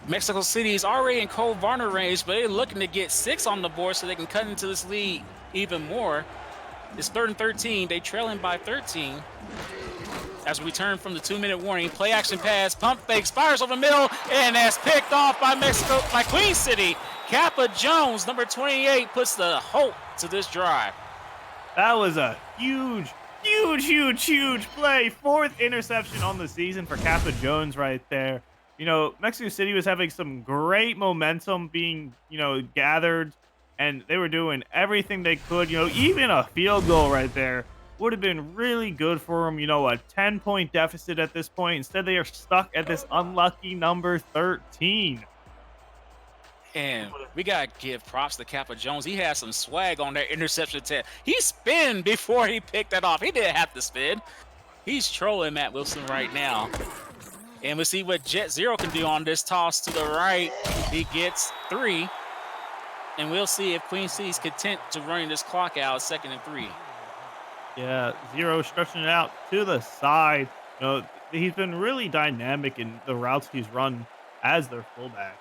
Mexico City is already in Cole Varner range, but they're looking to get 6 on the board so they can cut into this lead even more. It's 3rd and 13. They trailing by 13. as we return from the 2-minute warning. Play action pass, pump fakes, fires over the middle, and that's picked off by Queen City. Kappa Jones, number 28, puts the halt to this drive. That was a huge play. 4th interception on the season for Kappa Jones right there. You know, Mexico City was having some great momentum being, gathered, and they were doing everything they could. You know, even a field goal right there would have been really good for them. You know, a 10-point deficit at this point. Instead, they are stuck at this unlucky number 13. And we got to give props to Kappa Jones. He had some swag on that interception attempt. He spun before he picked that off. He didn't have to spin. He's trolling Matt Wilson right now. And we'll see what Jet Zero can do on this toss to the right. He gets 3. And we'll see if Queen City's content to running this clock out 2nd and 3. Yeah, Zero stretching it out to the side. You know, he's been really dynamic in the routes he's run as their fullback.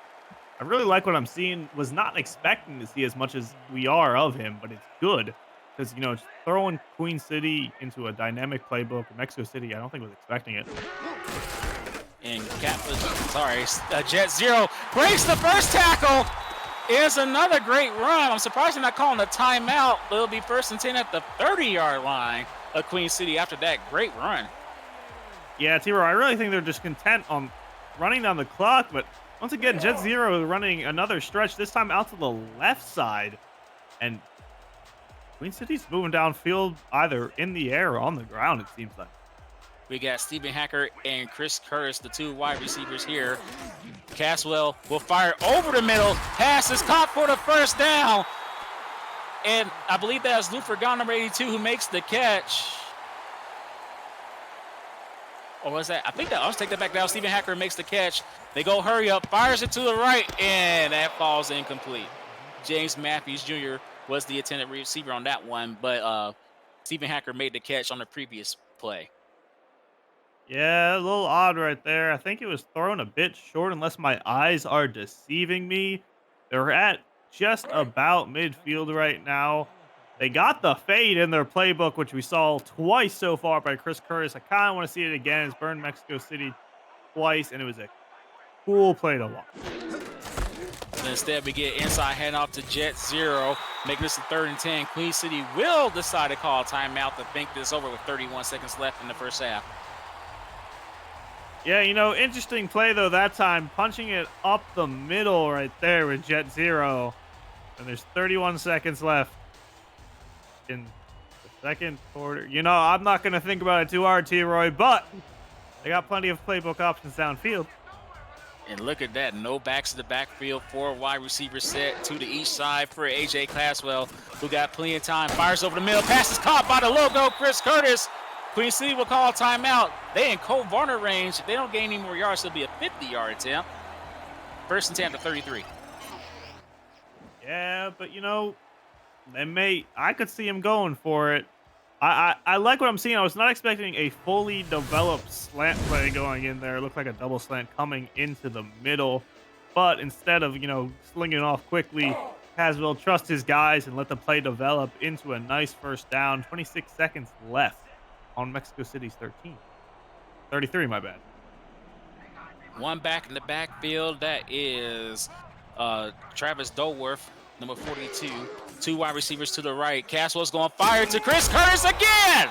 I really like what I'm seeing. Was not expecting to see as much as we are of him, but it's good because, throwing Queen City into a dynamic playbook, Mexico City, I don't think was expecting it. And Jet Zero breaks the first tackle. Is another great run. I'm surprised they're not calling a timeout, but it'll be 1st and 10 at the 30-yard line of Queen City after that great run. Yeah, T-Row, I really think they're just content on running down the clock, but once again, Jet Zero running another stretch, this time out to the left side. And Queen City's moving downfield either in the air or on the ground, it seems like. We got Stephen Hacker and Chris Curtis, the 2 wide receivers here. Caswell will fire over the middle. Pass is caught for the 1st down. And I believe that is Luther Gone, number 82, who makes the catch. Or was that? I'll take that back down. Stephen Hacker makes the catch. They go hurry up, fires it to the right, and that falls incomplete. James Matthews Jr. was the intended receiver on that one, but Stephen Hacker made the catch on the previous play. Yeah, a little odd right there. I think it was thrown a bit short unless my eyes are deceiving me. They're at just about midfield right now. They got the fade in their playbook, which we saw twice so far by Chris Curtis. I kind of want to see it again. It's burned Mexico City twice, and it was a cool play to watch. But instead, we get inside handoff to Jet Zero, making this a 3rd and 10. Queen City will decide to call a timeout to think this over with 31 seconds left in the 1st half. Yeah, interesting play, though, that time. Punching it up the middle right there with Jet Zero. And there's 31 seconds left in the 2nd quarter. I'm not going to think about it too hard, T-Roy, but they got plenty of playbook options downfield. And look at that. No backs to the backfield. 4 wide receivers set, 2 to each side for A.J. Caswell, who got plenty of time. Fires over the middle. Pass is caught by the logo, Chris Curtis. Queen City will call a timeout. They in Cole Varner range. If they don't gain any more yards, it'll be a 50-yard attempt. 1st and 10 to 33. Yeah, but I could see him going for it. I like what I'm seeing. I was not expecting a fully developed slant play going in there. It looked like a double slant coming into the middle. But instead of, slinging it off quickly, Caswell trust his guys and let the play develop into a nice 1st down. 26 seconds left on Mexico City's 33, my bad. 1 back in the backfield. That is Travis Dolworth, number 42. 2 wide receivers to the right. Caswell's going to fire to Chris Curtis again.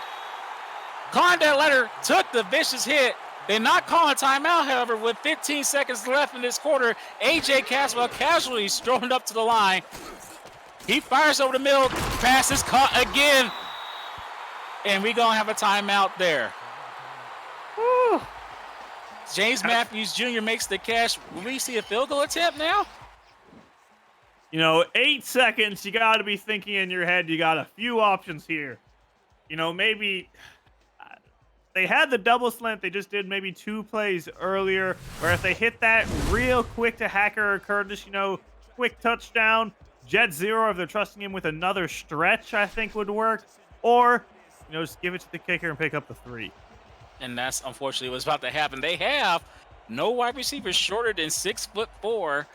Condit Letter took the vicious hit. They're not calling timeout, however, with 15 seconds left in this quarter. A.J. Caswell casually strolling up to the line. He fires over the middle. Pass is caught again. And we're going to have a timeout there. Woo. James Matthews Jr. makes the catch. Will we see a field goal attempt now? 8 seconds. You got to be thinking in your head. You got a few options here. Maybe they had the double slant. They just did maybe 2 plays earlier. Where if they hit that real quick to Hacker or Curtis, quick touchdown. Jet Zero, if they're trusting him with another stretch, I think would work. Or just give it to the kicker and pick up the 3. And that's unfortunately what's about to happen. They have no wide receivers shorter than 6'4"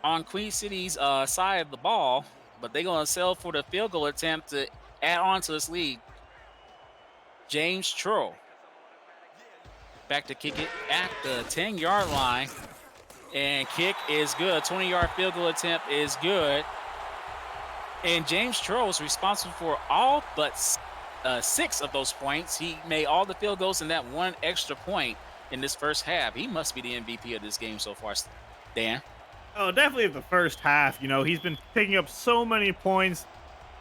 on Queen City's side of the ball, but they're going to sell for the field goal attempt to add on to this lead. James Trull back to kick it at the 10-yard line. And kick is good. 20-yard field goal attempt is good. And James Troll is responsible for all but 6 of those points. He made all the field goals and that one extra point in this first half. He must be the MVP of this game so far, Dan. Oh, definitely the first half. He's been picking up so many points.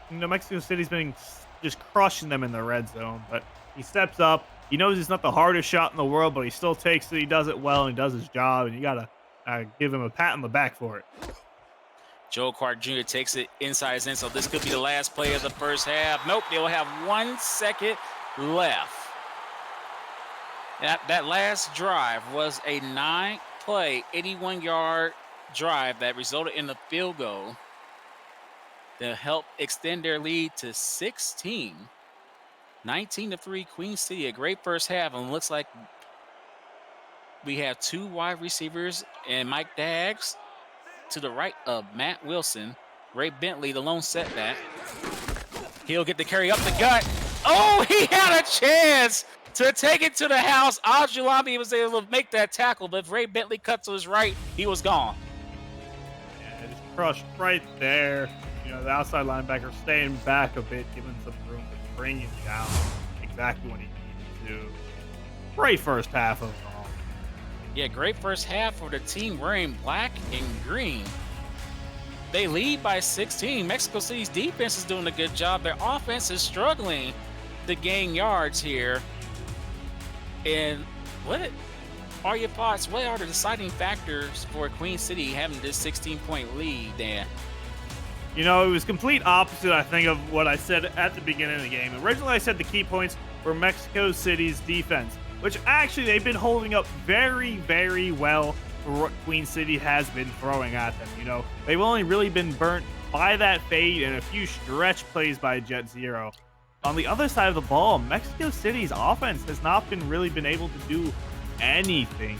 Mexico City's been just crushing them in the red zone, but he steps up. He knows it's not the hardest shot in the world, but he still takes it. He does it well, and he does his job, and you got to give him a pat on the back for it. Joe Clark Jr. takes it inside his end, so this could be the last play of the first half. Nope, they'll have 1 second left. That last drive was a 9-play, 81-yard drive that resulted in the field goal to help extend their lead to 16. 19-3 Queen City, a great first half, and looks like we have 2 wide receivers and Mike Daggs to the right of Matt Wilson. Ray Bentley, the lone setback. He'll get the carry up the gut. Oh, he had a chance to take it to the house. Ajulami was able to make that tackle, but if Ray Bentley cut to his right, he was gone. Yeah, just crushed right there. The outside linebacker staying back a bit, giving some room to bring him down exactly when he needed to. Great first half overall. Yeah, great first half for the team wearing black and green. They lead by 16. Mexico City's defense is doing a good job. Their offense is struggling to gain yards here. And what are your thoughts? What are the deciding factors for Queen City having this 16-point lead, Dan? It was complete opposite, I think, of what I said at the beginning of the game. Originally, I said the key points were Mexico City's defense, which actually they've been holding up very, very well for what Queen City has been throwing at them. They've only really been burnt by that fade and a few stretch plays by Jet Zero. On the other side of the ball, Mexico City's offense has not really been able to do anything.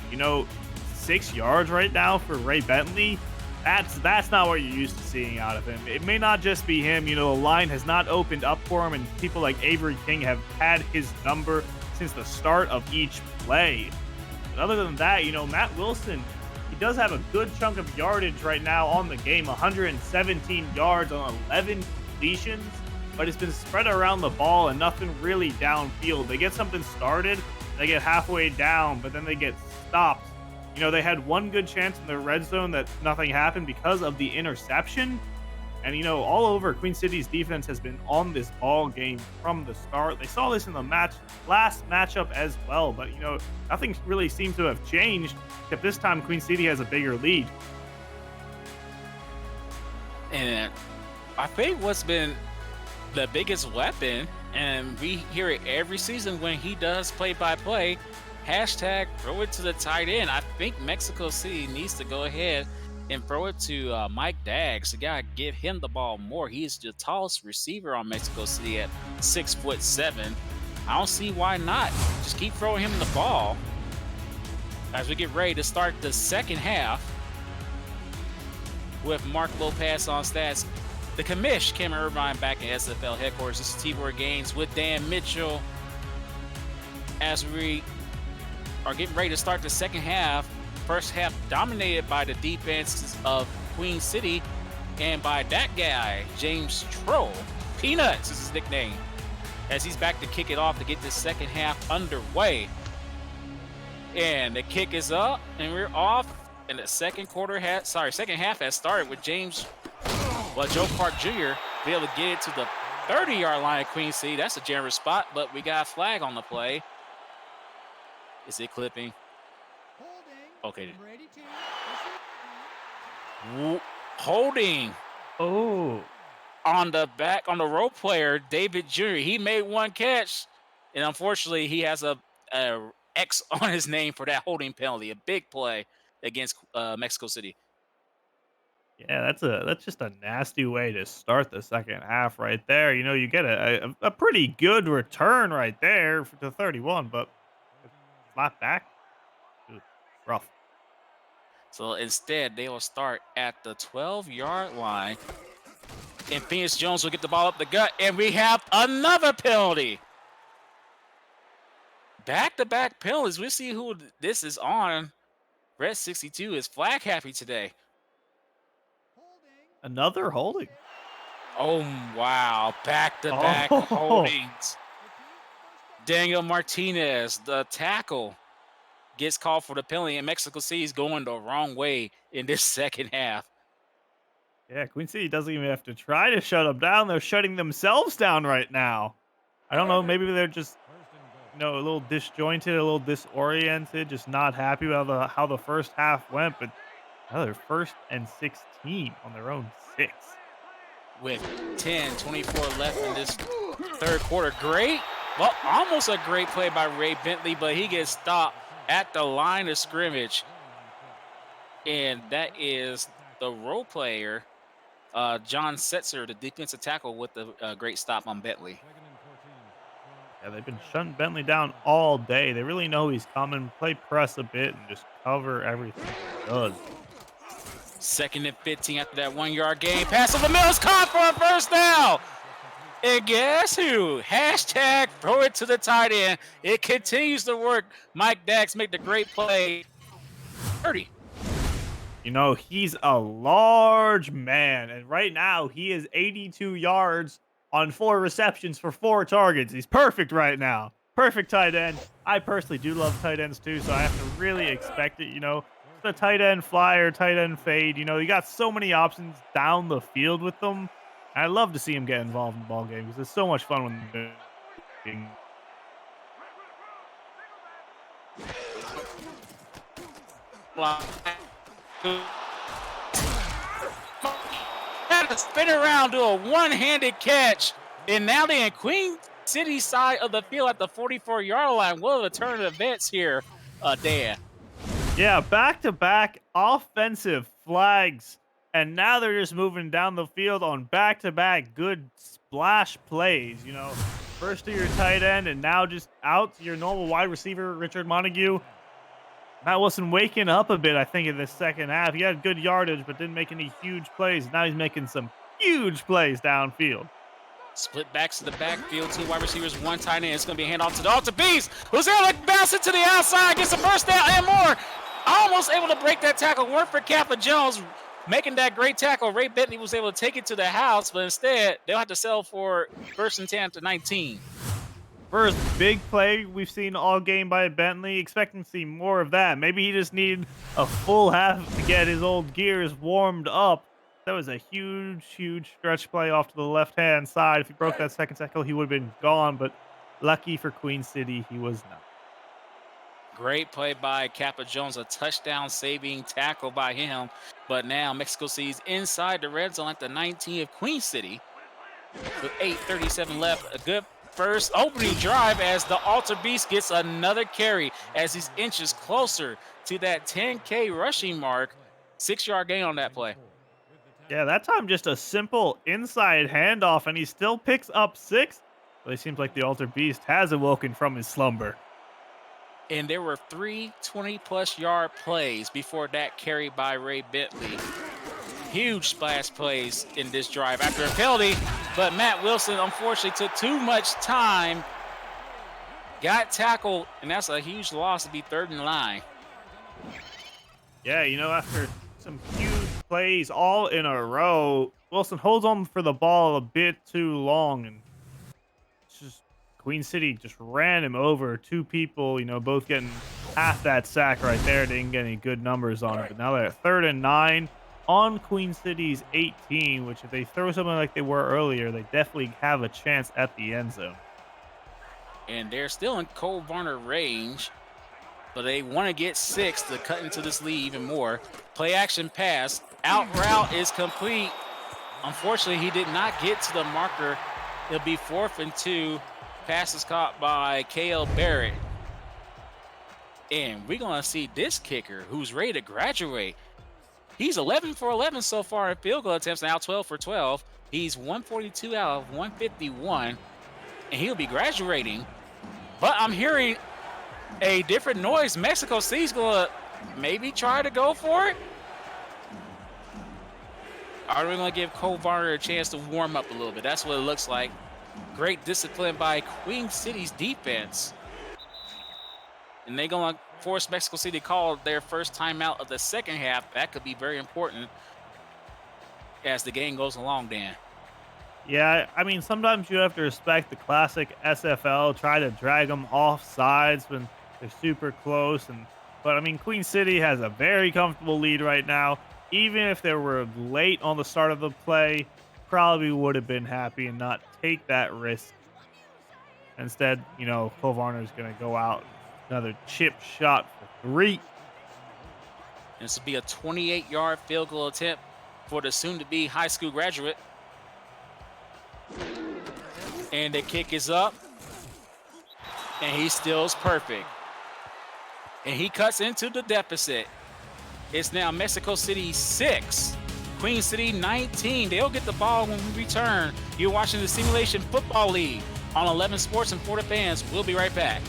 6 yards right now for Ray Bentley. That's not what you're used to seeing out of him. It may not just be him. The line has not opened up for him, and people like Avery King have had his number since the start of each play. But other than that, Matt Wilson, he does have a good chunk of yardage right now on the game, 117 yards on 11 completions, but it's been spread around the ball and nothing really downfield. They get something started, they get halfway down, but then they get stopped. They had one good chance in the red zone that nothing happened because of the interception. And, all over, Queen City's defense has been on this ball game from the start. They saw this in the last matchup as well, but, nothing really seems to have changed, except this time Queen City has a bigger lead. And I think what's been the biggest weapon, and we hear it every season when he does play-by-play, hashtag throw it to the tight end. I think Mexico City needs to go ahead and throw it to Mike Daggs. You gotta give him the ball more. He's the tallest receiver on Mexico City at 6'7". I don't see why not. Just keep throwing him the ball as we get ready to start the second half with Mark Lopez on stats. The commish, Cameron Irvine, back in SFL headquarters. This is T-Board Games with Dan Mitchell as we are getting ready to start the second half. First half dominated by the defenses of Queen City and by that guy, James Troll. Peanuts is his nickname, as he's back to kick it off to get this second half underway. And the kick is up and we're off. And the second half has started with Joe Clark Jr. be able to get it to the 30-yard line of Queen City. That's a generous spot, but we got a flag on the play. Is it clipping? Okay. Holding. Oh. On the row player, David Jr. He made one catch, and unfortunately, he has a X on his name for that holding penalty. A big play against Mexico City. Yeah, that's just a nasty way to start the second half right there. You get a pretty good return right there to 31, but slap back. Ooh, rough. So instead, they will start at the 12-yard line. And Phoenix Jones will get the ball up the gut. And we have another penalty. back-to-back penalties. We'll see who this is on. Red 62 is flag happy today. Another holding. Oh, wow. Back-to-back Oh, holdings. Daniel Martinez, the tackle, gets called for the penalty, and Mexico City is going the wrong way in this second half. yeah. Queen City doesn't even have to try to shut them down. They're shutting themselves down right now. I don't know. Maybe they're just, a little disjointed, a little disoriented, just not happy about how the first half went. But now they're 1st and 16 on their own 6. With 10:24 left in this third quarter. Great, well, almost a great play by Ray Bentley, but he gets stopped at the line of scrimmage. And that is the role player, John Setzer, the defensive tackle, with the great stop on Bentley. Yeah, they've been shutting Bentley down all day. They really know he's coming. Play press a bit and just cover everything he does. 2nd and 15 after that 1-yard gain. Pass over the middle is caught for a first down. And guess who? Hashtag throw it to the tight end. It continues to work. Mike Dax make the great play. 30. He's a large man, and right now he is 82 yards on 4 receptions for 4 targets. He's perfect right now. Perfect tight end. I personally do love tight ends too, so I have to really expect it, The tight end flyer, tight end fade, you got so many options down the field with them. I love to see him get involved in the ball game because it's so much fun when they're being. Had to spin around, do a one-handed catch, and now they're in Queen City side of the field at the 44-yard line. What a turn of events here, Dan. Yeah, back-to-back offensive flags, and now they're just moving down the field on back-to-back good splash plays. First to your tight end, and now just out to your normal wide receiver, Richard Montague. Matt Wilson waking up a bit, I think, in this second half. He had good yardage, but didn't make any huge plays. Now he's making some huge plays downfield. Split backs to the backfield, 2 wide receivers, 1 tight end. It's going to be a handoff to the Alta Beast, who's able to bounce it to the outside, gets a first down and more. Almost able to break that tackle. Weren't for Kappa Jones making that great tackle. Ray Bentley was able to take it to the house, but instead they'll have to settle for 1st and 10 to 19. First big play we've seen all game by Bentley. Expecting to see more of that. Maybe he just needed a full half to get his old gears warmed up. That was a huge stretch play off to the left-hand side. If he broke that second tackle, he would have been gone, but lucky for Queen City, he was not. Great play by Kappa Jones, a touchdown-saving tackle by him. But now Mexico City's inside the red zone at the 19 of Queen City with 8:37 left. A good first opening drive as the Alta Beast gets another carry as he's inches closer to that 10K rushing mark. 6-yard gain on that play. Yeah, that time just a simple inside handoff, and he still picks up 6. But it seems like the Alta Beast has awoken from his slumber. And there were 3 20-plus yard plays before that carry by Ray Bentley. Huge splash plays in this drive after a penalty, but Matt Wilson unfortunately took too much time, got tackled, and that's a huge loss to be 3rd and 9. Yeah, after some huge plays all in a row, Wilson holds on for the ball a bit too long, and it's just Queen City just ran him over. 2 people, both getting half that sack right there. Didn't get any good numbers on it, but now they're at 3rd and 9 on Queen City's 18, which if they throw something like they were earlier, they definitely have a chance at the end zone. And they're still in Cole Varner range, but they want to get 6 to cut into this lead even more. Play action pass. Out route is complete. Unfortunately, he did not get to the marker. It'll be 4th and 2. Pass is caught by K.L. Barrett. And we're going to see this kicker who's ready to graduate. He's 11 for 11 so far in field goal attempts, now 12 for 12. He's 142 out of 151, and he'll be graduating. But I'm hearing a different noise. Mexico City's going to maybe try to go for it. Are we going to give Cole Varner a chance to warm up a little bit? That's what it looks like. Great discipline by Queen City's defense. and they're going to force Mexico City to call their first timeout of the second half. That could be very important as the game goes along, Dan. Yeah, I mean, sometimes you have to respect the classic SFL, try to drag them off sides when they're super close. But I mean, Queen City has a very comfortable lead right now. Even if they were late on the start of the play, probably would have been happy and not take that risk. Instead, Cole Varner is going to go out another chip shot for 3. And this will be a 28-yard field goal attempt for the soon-to-be high school graduate. And the kick is up. And he steals perfect. And he cuts into the deficit. It's now Mexico City 6, Queen City 19. They'll get the ball when we return. You're watching the Simulation Football League on 11 Sports and Florida Fans. We'll be right back.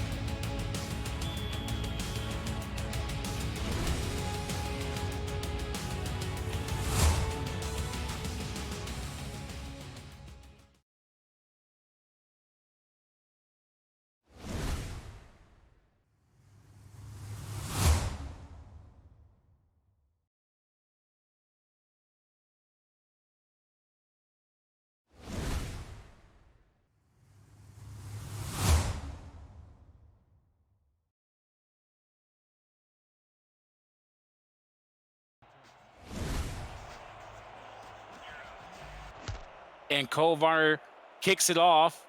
And Cole Varner kicks it off.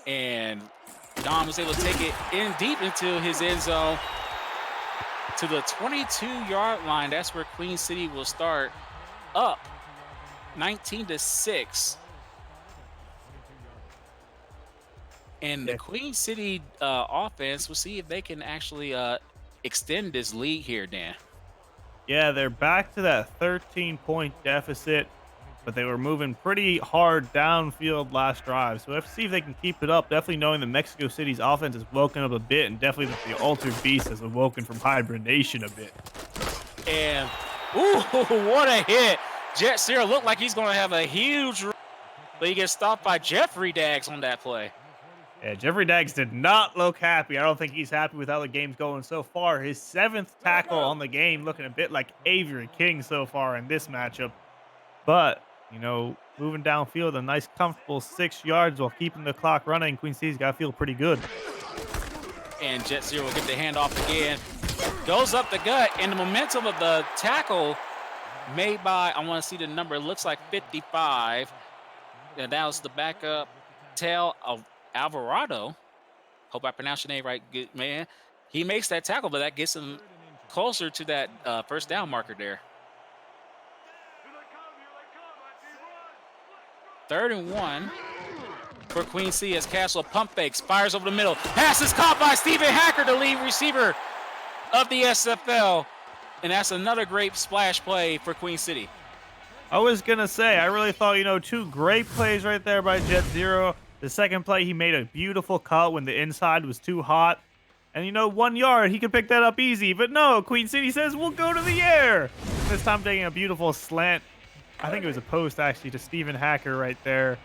And Don was able to take it in deep into his end zone to the 22-yard line. That's where Queen City will start up 19-6. And the Queen City offense, we'll see if they can actually extend this lead here, Dan. Yeah, they're back to that 13-point deficit, but they were moving pretty hard downfield last drive. So we have to see if they can keep it up. Definitely knowing that Mexico City's offense has woken up a bit, and definitely that the Altered Beast has awoken from hibernation a bit. And, ooh, what a hit. Jet Zero looked like he's going to have a huge run, but he gets stopped by Jeffrey Daggs on that play. Yeah, Jeffrey Daggs did not look happy. I don't think he's happy with how the game's going so far. His 7th tackle on the game, looking a bit like Avery King so far in this matchup. But, moving downfield, a nice comfortable 6 yards while keeping the clock running. Queen City's got to feel pretty good. And Jet Zero will get the handoff again. Goes up the gut, and the momentum of the tackle made by, I want to see the number, it looks like 55. And that was the backup tail of Alvarado. Hope I pronounced your name right, good man. He makes that tackle, but that gets him closer to that first down marker there. 3rd and 1 for Queen City as Castle pump fakes, fires over the middle. Pass is caught by Stephen Hacker, the lead receiver of the SFL. And that's another great splash play for Queen City. I was going to say, I really thought, 2 great plays right there by Jet Zero. The second play, he made a beautiful cut when the inside was too hot. And, 1 yard, he could pick that up easy. But no, Queen City says, we'll go to the air. This time taking a beautiful slant. I think it was a post, actually, to Stephen Hacker right there.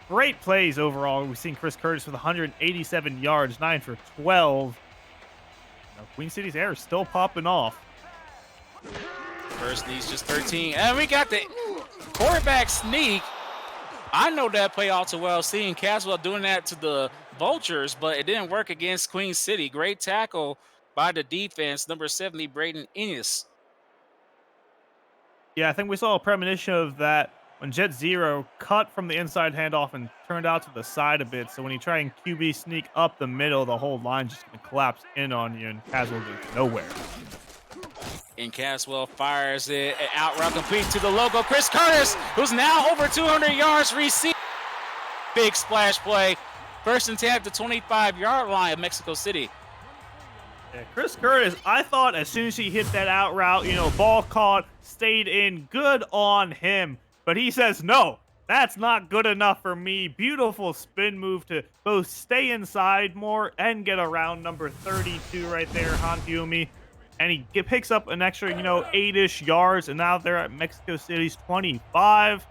Great plays overall. We've seen Chris Curtis with 187 yards, 9 for 12. Queen City's air is still popping off. First needs just 13. And we got the quarterback sneak. I know that play all too well, seeing Caswell doing that to the Vultures, but it didn't work against Queen City. Great tackle by the defense, number 70, Braden Ennis. Yeah, I think we saw a premonition of that when Jet Zero cut from the inside handoff and turned out to the side a bit. So when you try and QB sneak up the middle, the whole line just going to collapse in on you, and Caswell goes nowhere. And Caswell fires it, an out route complete to the logo. Chris Curtis, who's now over 200 yards receiving. Big splash play. 1st and 10 at the 25-yard line of Mexico City. Yeah, Chris Curtis, I thought as soon as he hit that out route, ball caught, stayed in, good on him. But he says, no, that's not good enough for me. Beautiful spin move to both stay inside more and get around number 32 right there, Hantiumi. And he picks up an extra, 8-ish yards, and now they're at Mexico City's 25.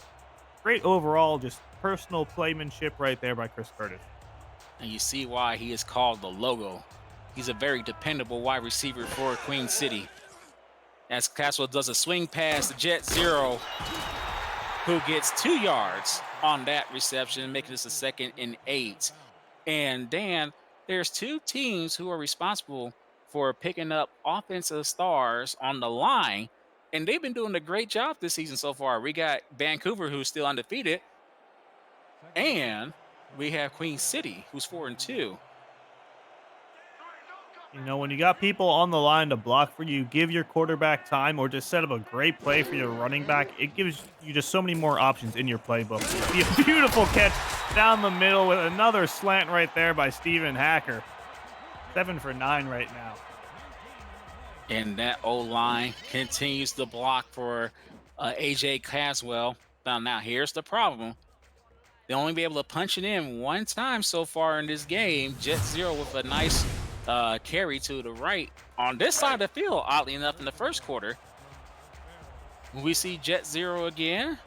Great overall, just personal playmanship right there by Chris Curtis. And you see why he is called the logo. He's a very dependable wide receiver for Queen City. As Caswell does a swing pass to Jet Zero, who gets 2 yards on that reception, making this a 2nd and 8. And Dan, there's 2 teams who are responsible for picking up offensive stars on the line, and they've been doing a great job this season so far. We got Vancouver, who's still undefeated, and we have Queen City, who's 4-2. You know, when you got people on the line to block for you, give your quarterback time, or just set up a great play for your running back, it gives you just so many more options in your playbook. See a beautiful catch down the middle with another slant right there by Stephen Hacker. 7 for 9 right now. And that O-line continues to block for AJ Caswell. Now, here's the problem. They only be able to punch it in 1 time so far in this game. Jet Zero with a nice carry to the right on this side of the field, oddly enough, in the first quarter. We see Jet Zero again.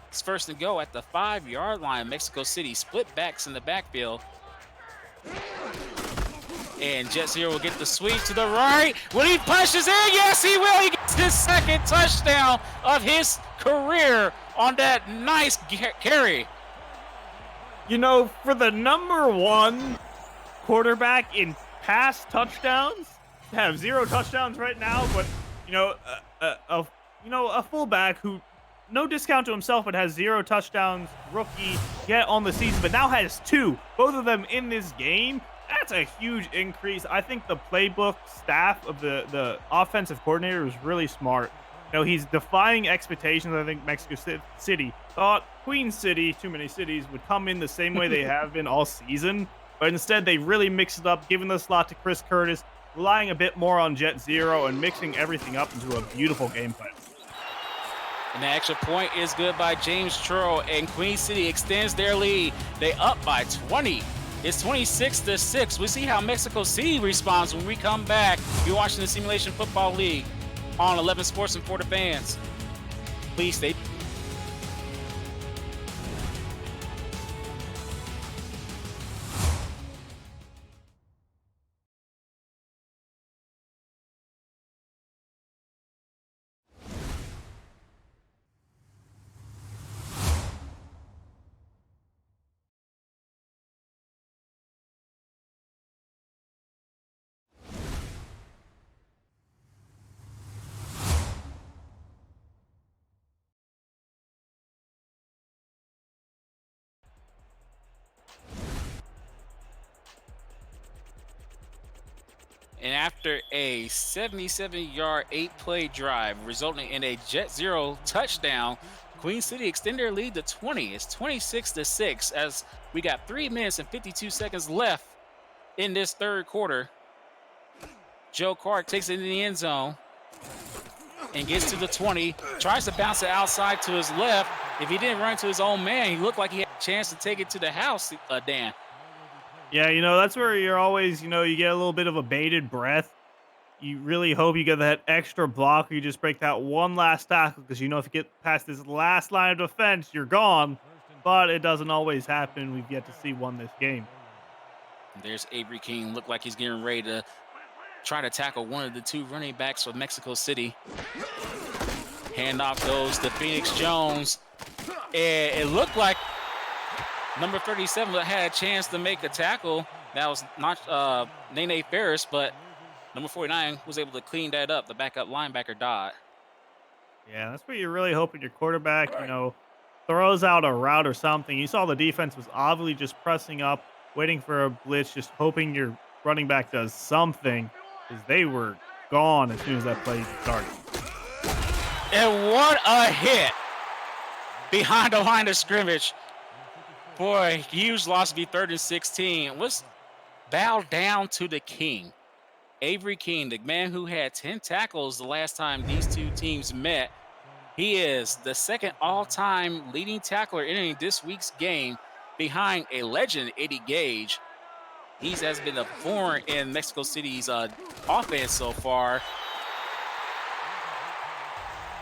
It's 1st and go at the 5-yard line. Mexico City split backs in the backfield. And Jet Zero will get the sweep to the right. When he pushes in, yes, he will. He gets his 2nd touchdown of his career on that nice carry. You know, for the number 1 quarterback in pass touchdowns, to have 0 touchdowns right now, but a fullback who, no discount to himself, but has 0 touchdowns, rookie yet on the season, but now has 2, both of them in this game. That's a huge increase. I think the playbook staff of the offensive coordinator was really smart. You know, he's defying expectations. I think Mexico City thought Queen City, too many cities, would come in the same way they have been all season. But instead, they really mixed it up, giving the slot to Chris Curtis, relying a bit more on Jet Zero, and mixing everything up into a beautiful game plan. And the extra point is good by James Churro, and Queen City extends their lead. They up by 20. It's 26-6. We see how Mexico City responds when we come back. You're watching the Simulation Football League on 11 Sports and for the fans. Please stay. And after a 77-yard 8-play drive resulting in a Jet Zero touchdown, Queen City extend their lead to 20. It's 26-6 as we got 3 minutes and 52 seconds left in this 3rd quarter. Joe Clark takes it in the end zone and gets to the 20, tries to bounce it outside to his left. If he didn't run to his own man, he looked like he had a chance to take it to the house, Dan. Yeah, you know, that's where you're always, you get a little bit of a bated breath. You really hope you get that extra block, or you just break that one last tackle, because if you get past this last line of defense, you're gone. But it doesn't always happen. We've yet to see one this game. There's Avery King. Looked like he's getting ready to try to tackle one of the 2 running backs of Mexico City. Handoff goes to Phoenix Jones. And it looked like number 37 had a chance to make a tackle. That was not Nene Ferris, but number 49 was able to clean that up. The backup linebacker died. Yeah, that's what you're really hoping your quarterback, throws out a route or something. You saw the defense was obviously just pressing up, waiting for a blitz, just hoping your running back does something, because they were gone as soon as that play started. And what a hit behind the line of scrimmage. Boy, huge loss to be 3rd and 16. Let's bow down to the king. Avery King, the man who had 10 tackles the last time these 2 teams met. He is the 2nd all-time leading tackler entering this week's game behind a legend, Eddie Gage. He has been a thorn in Mexico City's offense so far,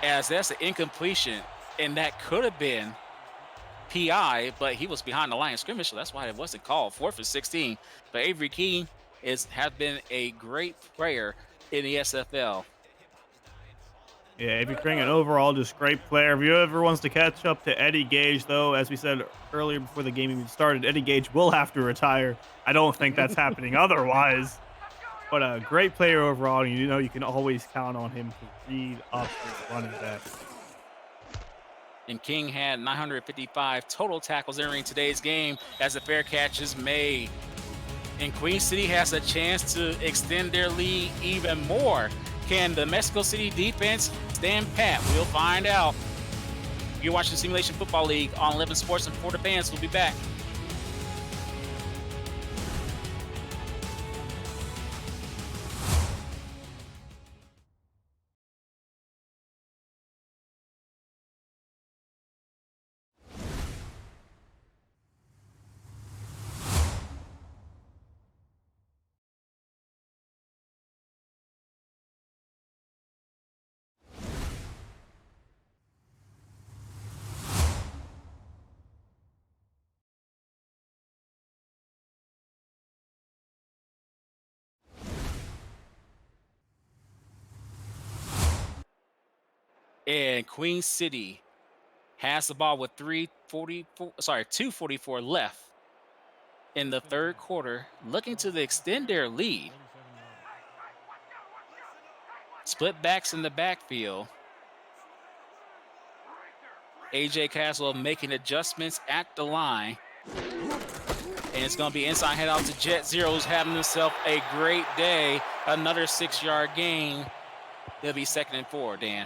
as that's an incompletion, and that could have been PI, but he was behind the line of scrimmage, so that's why it wasn't called. 4th and 16. But Avery King has been a great player in the SFL. Yeah, Avery King, an overall just great player. If you ever wants to catch up to Eddie Gage, though, as we said earlier before the game even started, Eddie Gage will have to retire. I don't think that's happening otherwise. But a great player overall, and you know you can always count on him to read up his running back. And King had 955 total tackles entering today's game as the fair catch is made. And Queen City has a chance to extend their lead even more. Can the Mexico City defense stand pat? We'll find out. You're watching Simulation Football League on 11 Sports and Florida Fans. We'll be back. And Queen City has the ball with 2:44 left in the third quarter, looking to extend their lead. Split backs in the backfield. AJ Caswell making adjustments at the line. And it's going to be inside handoff to Jet Zero, who's having himself a great day. Another 6-yard gain. It'll be 2nd and 4, Dan.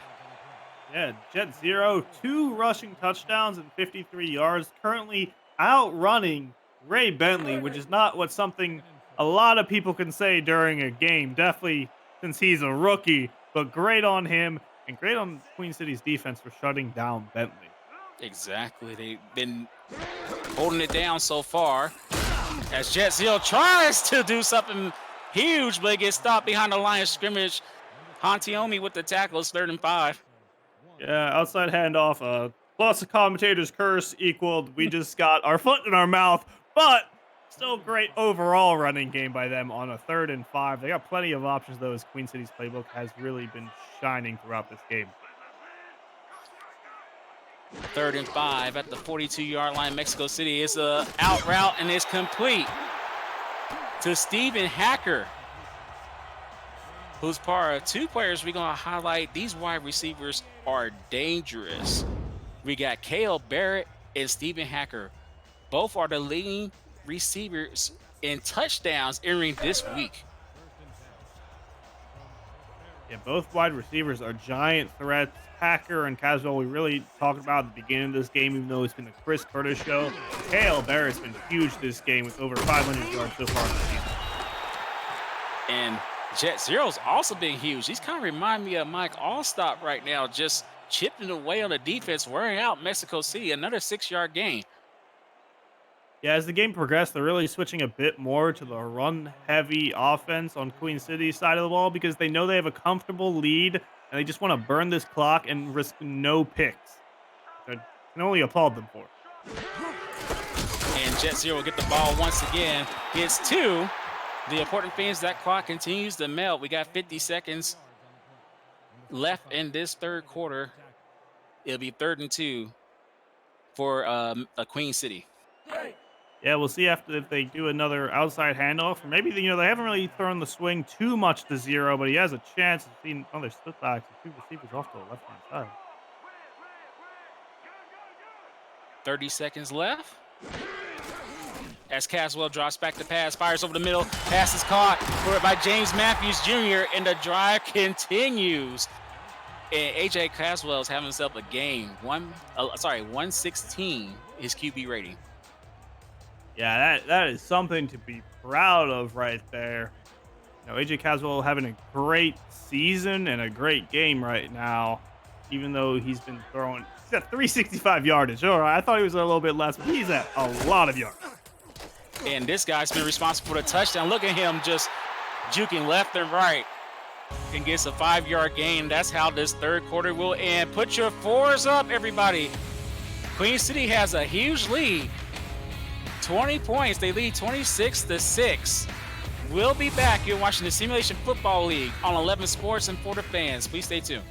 Yeah, Jet Zero, 2 rushing touchdowns and 53 yards, currently outrunning Ray Bentley, which is not something a lot of people can say during a game, definitely since he's a rookie, but great on him and great on Queen City's defense for shutting down Bentley. Exactly. They've been holding it down so far as Jet Zero tries to do something huge, but gets stopped behind the line of scrimmage. Hontiomi with the tackle. It's 3rd and 5. Yeah, outside handoff, plus a commentator's curse equaled we just got our foot in our mouth, but still great overall running game by them on a 3rd and 5. They got plenty of options, though, as Queen City's playbook has really been shining throughout this game. 3rd and 5 at the 42-yard line. Mexico City is a out route and it's complete to Stephen Hacker, who's part of 2 players we're going to highlight. These wide receivers are dangerous. We got Cale Barrett and Stephen Hacker. Both are the leading receivers in touchdowns entering this week. Yeah, both wide receivers are giant threats. Hacker and Caswell, we really talked about at the beginning of this game, even though it's been the Chris Curtis show. Cale Barrett's been huge this game with over 500 yards so far in the season. And Jet Zero's also been huge. He's kind of remind me of Mike Allstop right now, just chipping away on the defense, wearing out Mexico City. Another 6-yard gain. Yeah, as the game progressed, they're really switching a bit more to the run-heavy offense on Queen City's side of the ball because they know they have a comfortable lead and they just want to burn this clock and risk no picks. I can only applaud them for. And Jet Zero will get the ball once again. Gets 2. The important thing is that clock continues to melt. We got 50 seconds left in this third quarter. It'll be 3rd and 2 for a Queen City. Yeah, we'll see after if they do another outside handoff, or maybe they haven't really thrown the swing too much to Zero, but he has a chance of seeing other split backs and 2 receivers off to the left-hand side. 30 seconds left. As Caswell drops back to pass, fires over the middle. Pass is caught by James Matthews Jr. and the drive continues. And AJ Caswell is having himself a game. 116 his QB rating. Yeah, that is something to be proud of right there. AJ Caswell having a great season and a great game right now, even though he's been throwing. He's at 365 yardage. All right, I thought he was a little bit less, but he's at a lot of yards. And this guy's been responsible for the touchdown. Look at him just juking left and right and gets a 5-yard gain. That's how this third quarter will end. Put your 4s up, everybody. Queen City has a huge lead. 20 points. They lead 26-6. We'll be back. You're watching the Simulation Football League on 11 Sports and for the fans. Please stay tuned.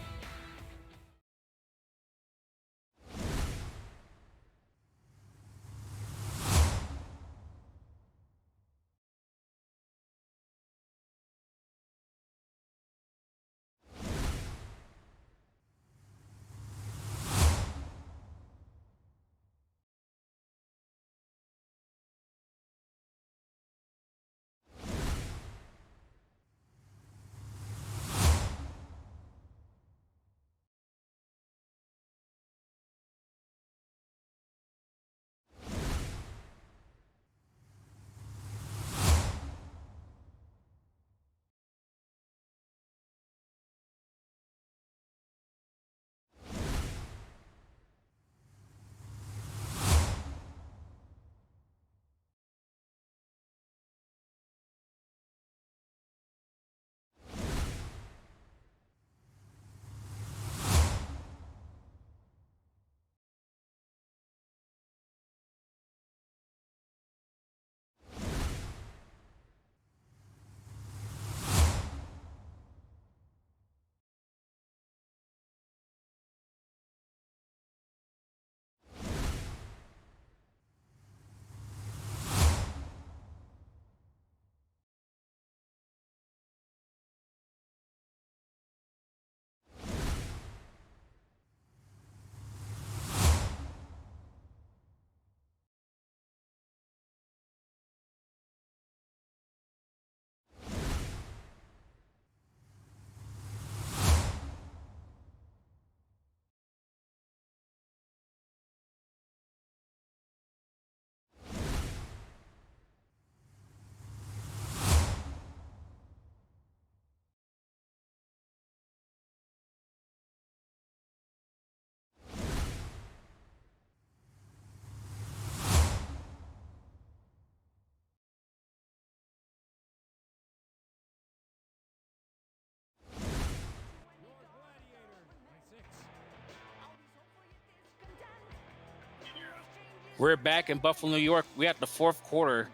We're back in Buffalo, New York. We're at the fourth quarter.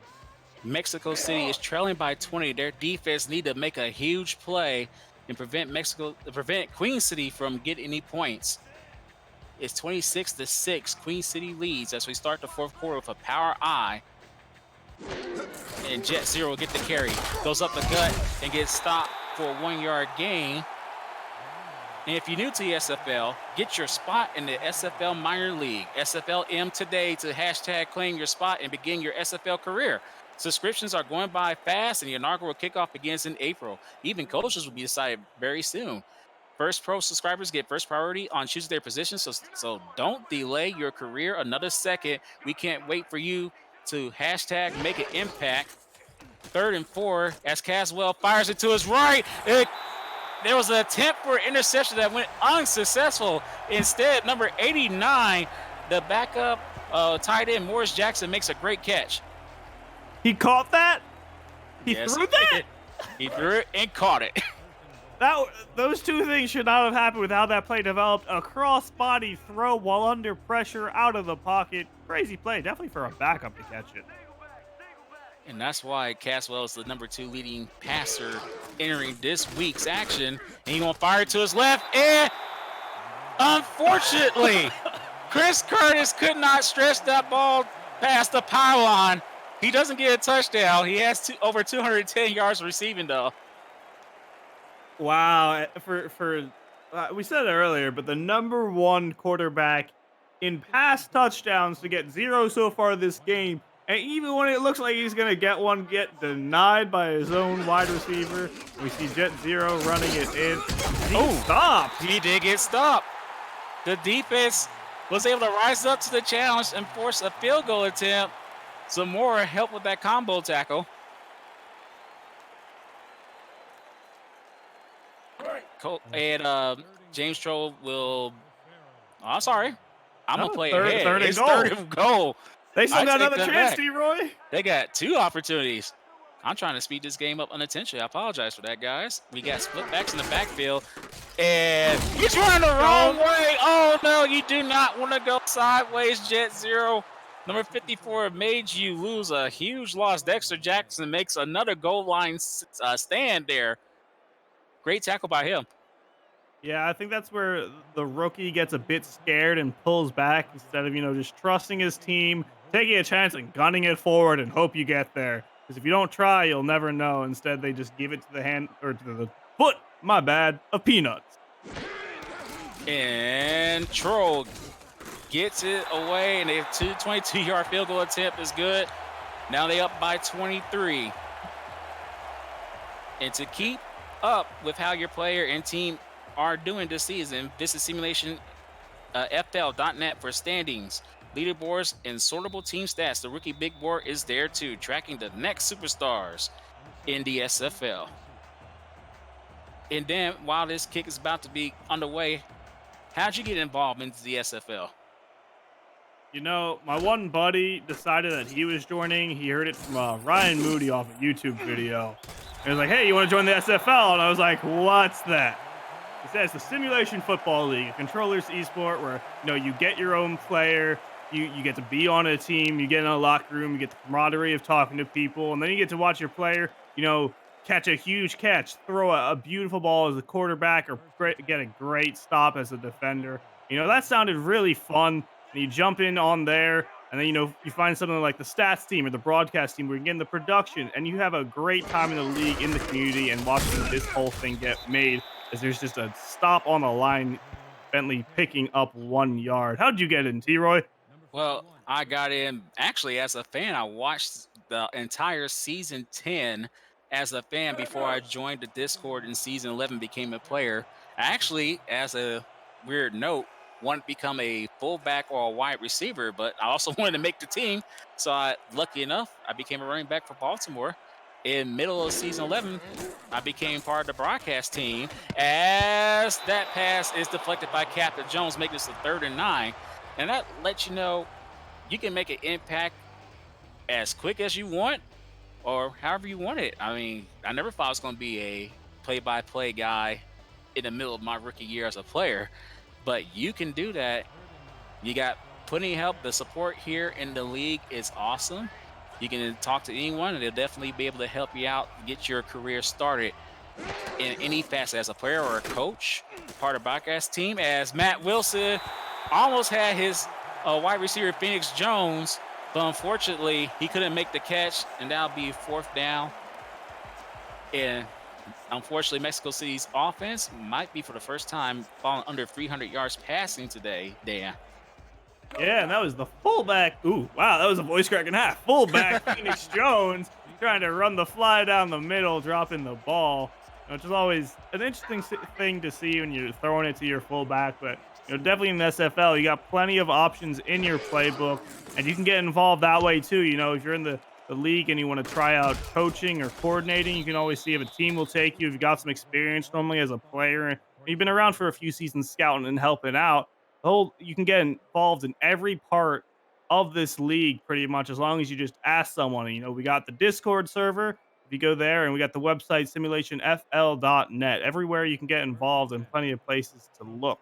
Mexico City is trailing by 20. Their defense need to make a huge play and prevent Queen City from getting any points. It's 26-6. Queen City leads as we start the fourth quarter with a power I. And Jet Zero will get the carry. Goes up the gut and gets stopped for a 1-yard gain. And if you're new to the SFL, get your spot in the SFL Minor League. SFLM today to hashtag claim your spot and begin your SFL career. Subscriptions are going by fast, and the inaugural kickoff begins in April. Even coaches will be decided very soon. First Pro subscribers get first priority on choosing their position, so don't delay your career another second. We can't wait for you to hashtag make an impact. 3rd and 4 as Caswell fires it to his right. There was an attempt for interception that went unsuccessful. Instead, number 89, the backup tight end, Morris Jackson, makes a great catch. He caught that? He Yes, threw that? He threw it and caught it. Those two things should not have happened with how that play developed. A cross-body throw while under pressure out of the pocket. Crazy play, definitely for a backup to catch it. And that's why Caswell is the number 2 leading passer entering this week's action. And he won't fire it to his left. And unfortunately, Chris Curtis could not stretch that ball past the pylon. He doesn't get a touchdown. He has over 210 yards receiving, though. Wow. We said it earlier, but the number 1 quarterback in pass touchdowns to get 0 so far this game. And even when it looks like he's going to get denied by his own wide receiver. We see Jet Zero running it in. Stopped. He did get stopped. The defense was able to rise up to the challenge and force a field goal attempt. Some more help with that combo tackle. And James Troll will. Oh, I'm sorry. I'm going to play ahead. Third and it's goal. 3rd and goal. They still got another chance, T-Roy. They got 2 opportunities. I'm trying to speed this game up unintentionally. I apologize for that, guys. We got split backs in the backfield. And he's running the wrong way. Oh, no, you do not want to go sideways, Jet Zero. Number 54 made you lose a huge loss. Dexter Jackson makes another goal line stand there. Great tackle by him. Yeah, I think that's where the rookie gets a bit scared and pulls back instead of, just trusting his team, taking a chance and gunning it forward and hope you get there. Because if you don't try, you'll never know. Instead, they just give it to the hand or to the foot, my bad, of Peanuts. And Troll gets it away, and a 22-yard field goal attempt is good. Now they up by 23. And to keep up with how your player and team are doing this season, visit simulationfl.net for standings, leaderboards, and sortable team stats. The rookie big board is there too, tracking the next superstars in the SFL. And then while this kick is about to be underway, how'd you get involved into the SFL? My one buddy decided that he was joining. He heard it from Ryan Moody off a YouTube video. He was like, hey, you want to join the SFL? And I was like, what's that? He says the Simulation Football League, a controllers esport where, you get your own player, you get to be on a team, you get in a locker room, you get the camaraderie of talking to people, and then you get to watch your player, catch a huge catch, throw a beautiful ball as a quarterback, or get a great stop as a defender. That sounded really fun. And you jump in on there, and then, you find something like the stats team or the broadcast team where you get in the production, and you have a great time in the league, in the community, and watching this whole thing get made as there's just a stop on the line, Bentley picking up 1 yard. How'd you get in, T-Roy? Well, I got in actually as a fan. I watched the entire season 10 as a fan before I joined the Discord in season 11, became a player. Actually, as a weird note, wanted to become a fullback or a wide receiver, but I also wanted to make the team. So lucky enough, I became a running back for Baltimore. In middle of season 11, I became part of the broadcast team as that pass is deflected by Captain Jones, making this a 3rd and 9. And that lets you know you can make an impact as quick as you want or however you want it. I mean, I never thought I was going to be a play-by-play guy in the middle of my rookie year as a player. But you can do that. You got plenty of help. The support here in the league is awesome. You can talk to anyone, and they'll definitely be able to help you out, get your career started in any facet as a player or a coach, part of the broadcast team. As Matt Wilson almost had his wide receiver Phoenix Jones, but unfortunately he couldn't make the catch, and that'll be 4th down. And unfortunately, Mexico City's offense might be for the first time falling under 300 yards passing today, Dan. Yeah, and that was the fullback. Ooh, wow, that was a voice crack and a half. Fullback Phoenix Jones trying to run the fly down the middle, dropping the ball, which is always an interesting thing to see when you're throwing it to your fullback. But definitely in the SFL, you got plenty of options in your playbook, and you can get involved that way too. If you're in the league and you want to try out coaching or coordinating, you can always see if a team will take you. If you've got some experience normally as a player and you've been around for a few seasons scouting and helping out, you can get involved in every part of this league pretty much as long as you just ask someone. We got the Discord server. If you go there, and we got the website simulationfl.net. Everywhere you can get involved and plenty of places to look.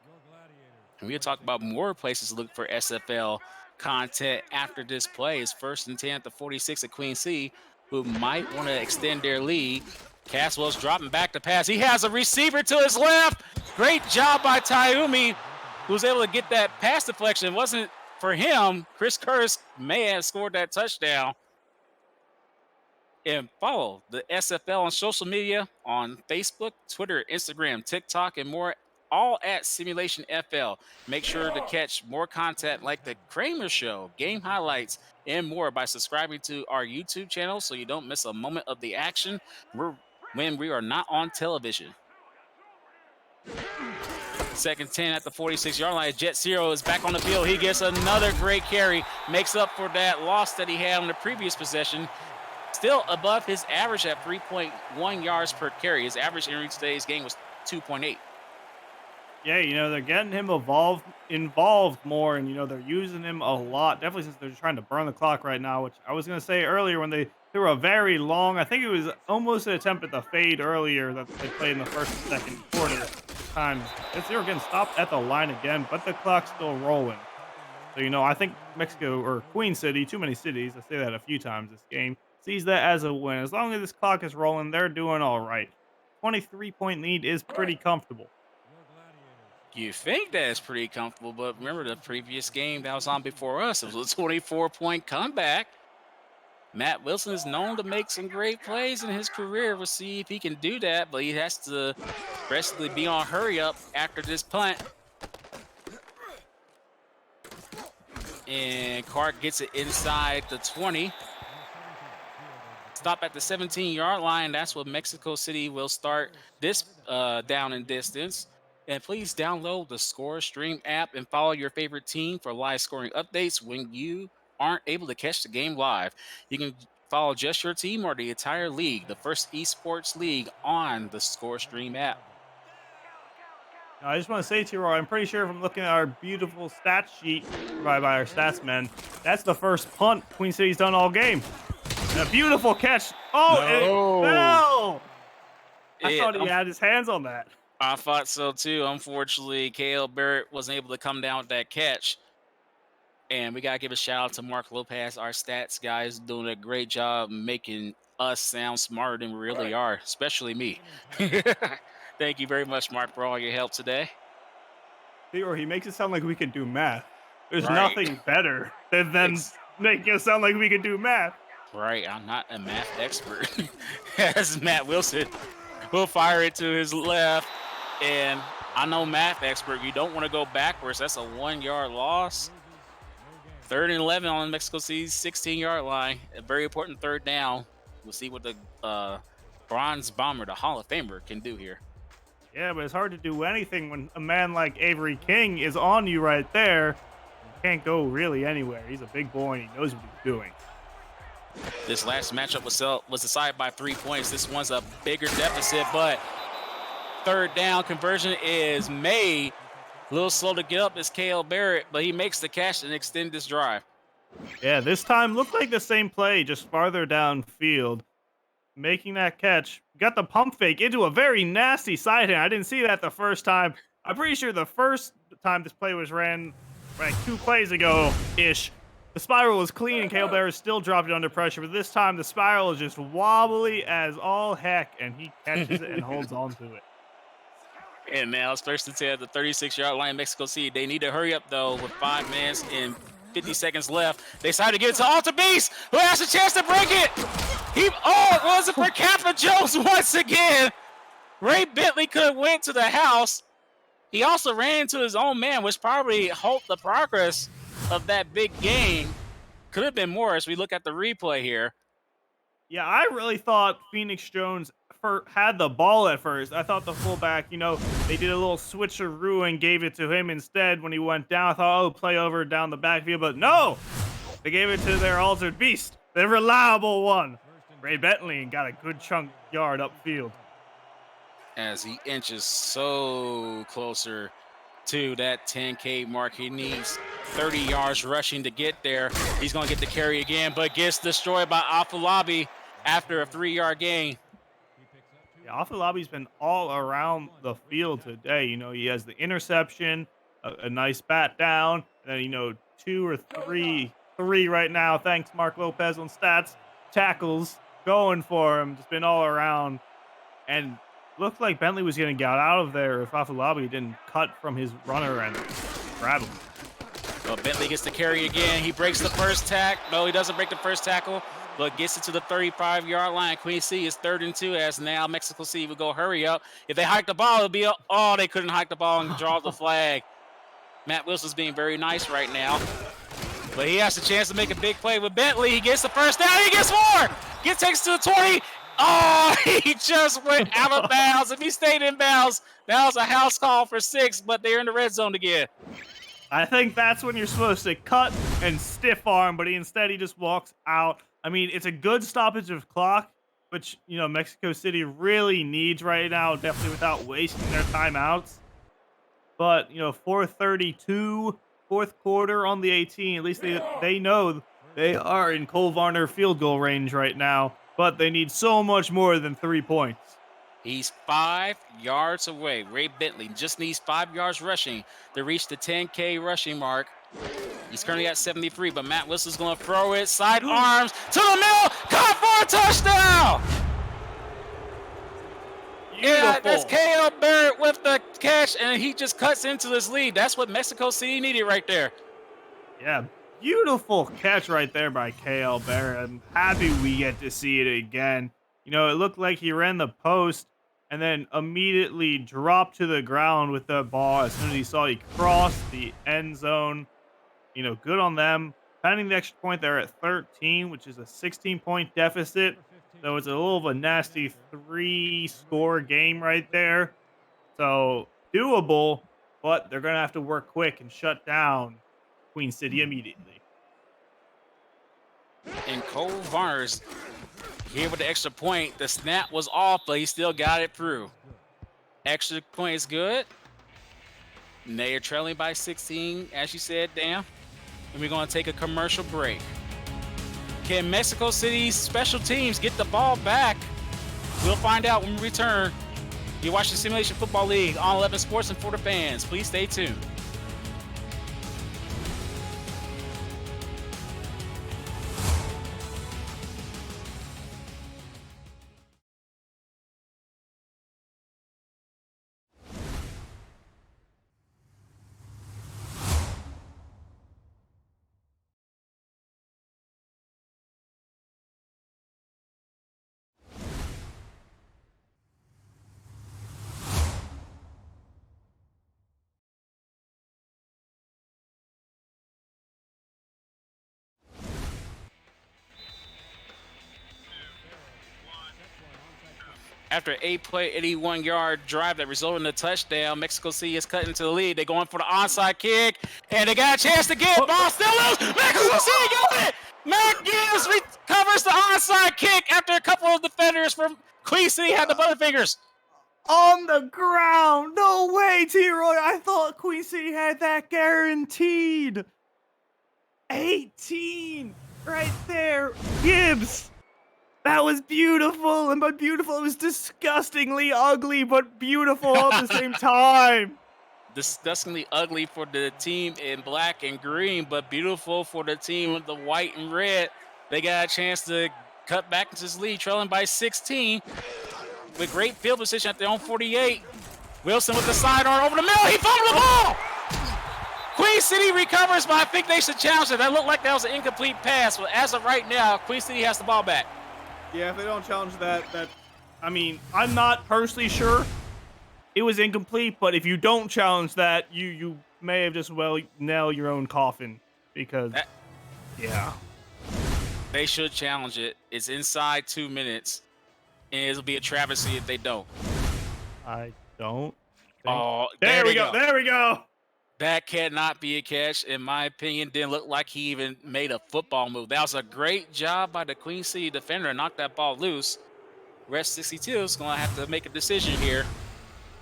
And we'll talk about more places to look for SFL content after this play. Is 1st and 10 at the 46 of Queen City, who might want to extend their lead. Caswell's dropping back to pass. He has a receiver to his left. Great job by Taumi, who was able to get that pass deflection. It wasn't for him. Chris Curtis may have scored that touchdown. And follow the SFL on social media on Facebook, Twitter, Instagram, TikTok, and more, all at Simulation FL. Make sure to catch more content like the Kramer Show, game highlights, and more by subscribing to our YouTube channel so you don't miss a moment of the action when we are not on television. 2nd 10 at the 46-yard line. Jet Zero is back on the field. He gets another great carry, makes up for that loss that he had on the previous possession. Still above his average at 3.1 yards per carry. His average in today's game was 2.8. Yeah, they're getting him involved more, and they're using him a lot. Definitely since they're trying to burn the clock right now, which I was going to say earlier when they threw a very long, I think it was almost an attempt at the fade earlier that they played in the 1st and 2nd quarter. time. They were getting stopped at the line again, but the clock's still rolling. So, I think Mexico or Queen City, too many cities, I say that a few times this game, sees that as a win. As long as this clock is rolling, they're doing all right. 23-point lead is pretty comfortable. You think that's pretty comfortable, but remember the previous game that was on before us, it was a 24-point comeback. Matt Wilson is known to make some great plays in his career. We'll see if he can do that, but he has to aggressively be on hurry up after this punt. And Clark gets it inside the 20. Stop at the 17-yard line. That's what Mexico City will start this down and distance. And please download the Score Stream app and follow your favorite team for live scoring updates when you aren't able to catch the game live. You can follow just your team or the entire league, the first esports league on the Score Stream app. Now, I just want to say to you, Roy, I'm pretty sure if I'm looking at our beautiful stat sheet provided by our stats men, that's the first punt Queen City's done all game. And a beautiful catch. Oh, No. it fell. I It- thought he had his hands on that. I thought so too. Unfortunately, KL Barrett wasn't able to come down with that catch. And we got to give a shout out to Mark Lopez, our stats guys, doing a great job making us sound smarter than we really are, especially me. Thank you very much, Mark, for all your help today. Or he makes it sound like we can do math. There's Right. nothing better than making it sound like we can do math. Right, I'm not a math expert. As Matt Wilson will fire it to his left. And I know math expert, you don't want to go backwards. That's a 1-yard loss. 3rd and 11 on Mexico City's 16-yard line. A very important third down. We'll see what the Bronze Bomber, the Hall of Famer, can do here. Yeah, but it's hard to do anything when a man like Avery King is on you right there. You can't go really anywhere. He's a big boy and he knows what he's doing. This last matchup was decided by 3 points. This one's a bigger deficit, but third down conversion is made. A little slow to get up is KL Barrett, but he makes the catch and extend this drive. Yeah, this time looked like the same play, just farther downfield. Making that catch. Got the pump fake into a very nasty side hand. I didn't see that the first time. I'm pretty sure the first time this play was ran like 2 plays ago-ish, the spiral was clean and KL Barrett still dropped it under pressure, but this time the spiral is just wobbly as all heck, and he catches it and holds on to it. And now it's 1st and 10 at the 36-yard line, Mexico City. They need to hurry up, though, with 5 minutes and 50 seconds left. They decided to get it to Alta Beast, who has a chance to break it. It was for Kappa Jones once again. Ray Bentley could have went to the house. He also ran into his own man, which probably halted the progress of that big game. Could have been more as we look at the replay here. Yeah, I really thought Phoenix Jones had the ball at first. I thought the fullback, they did a little switcheroo and gave it to him instead when he went down. I thought, oh, play over down the backfield, but no! They gave it to their altered beast, the reliable one, Ray Bentley, and got a good chunk yard upfield. As he inches so closer to that 10K mark. He needs 30 yards rushing to get there. He's going to get the carry again, but gets destroyed by Afolabi after a 3-yard gain. Yeah, Afolabi's been all around the field today. He has the interception, a nice bat down, and then, 2 or 3 right now, thanks Mark Lopez on stats, tackles going for him. Just been all around. And looked like Bentley was going to get out of there if Afolabi didn't cut from his runner and grab him. Well, Bentley gets the carry again. He breaks the first tackle. No, he doesn't break the first tackle, but gets it to the 35-yard line. Queen City is 3rd and 2 as now Mexico City will go hurry up. If they hike the ball, it'll be they couldn't hike the ball and draw the flag. Matt Wilson's being very nice right now. But he has a chance to make a big play with Bentley. He gets the first down. He gets more. Takes to the 20. Oh, he just went out of bounds. If he stayed in bounds, that was a house call for 6, but they're in the red zone again. I think that's when you're supposed to cut and stiff arm, but instead he just walks out. I mean, it's a good stoppage of clock, which, Mexico City really needs right now, definitely without wasting their timeouts. But, 4:32, 4th quarter on the 18. At least they know they are in Cole Varner field goal range right now, but they need so much more than 3 points. He's 5 yards away. Ray Bentley just needs 5 yards rushing to reach the 10K rushing mark. He's currently at 73, but Matt Wilson's going to throw it. Side arms to the middle. Caught for a touchdown. Yeah, that's K.L. Barrett with the catch, and he just cuts into this lead. That's what Mexico City needed right there. Yeah, beautiful catch right there by K.L. Barrett. I'm happy we get to see it again. You know, it looked like he ran the post and then immediately dropped to the ground with the ball as soon as he saw he crossed the end zone. You know, good on them. Finding the extra point, they're at 13, which is a 16-point deficit. So it's a little of a nasty 3-score game right there. So doable, but they're going to have to work quick and shut down Queen City immediately. And Cole Varner's here with the extra point. The snap was off, but he still got it through. Extra point is good. And they are trailing by 16, as you said, Dan. And we're going to take a commercial break. Can Mexico City's special teams get the ball back? We'll find out when we return. You watch the Simulation Football League on 11 Sports and for the fans. Please stay tuned. After an 8-play, 81-yard drive that resulted in a touchdown, Mexico City is cutting to the lead. They're going for the onside kick, and they got a chance to get it. Ball still loose. Mexico City got it. Matt Gibbs recovers the onside kick after a couple of defenders from Queen City had the butterfingers. On the ground. No way, T-Roy. I thought Queen City had that guaranteed. 18 right there. Gibbs. That was beautiful, and by beautiful, it was disgustingly ugly, but beautiful at the same time. Disgustingly ugly for the team in black and green, but beautiful for the team with the white and red. They got a chance to cut back into this lead, trailing by 16 with great field position at their own 48. Wilson with the sidearm over the middle. He fumbled the ball. Queen City recovers, but I think they should challenge it. That looked like that was an incomplete pass, but as of right now, Queen City has the ball back. Yeah, if they don't challenge that, I mean, I'm not personally sure it was incomplete, but if you don't challenge that, you may have just nailed your own coffin because, yeah. They should challenge it. It's inside 2 minutes, and it'll be a travesty if they don't. I don't. Oh, there we go. There we go. That cannot be a catch. In my opinion, didn't look like he even made a football move. That was a great job by the Queen City defender to knock that ball loose. Rest 62 is going to have to make a decision here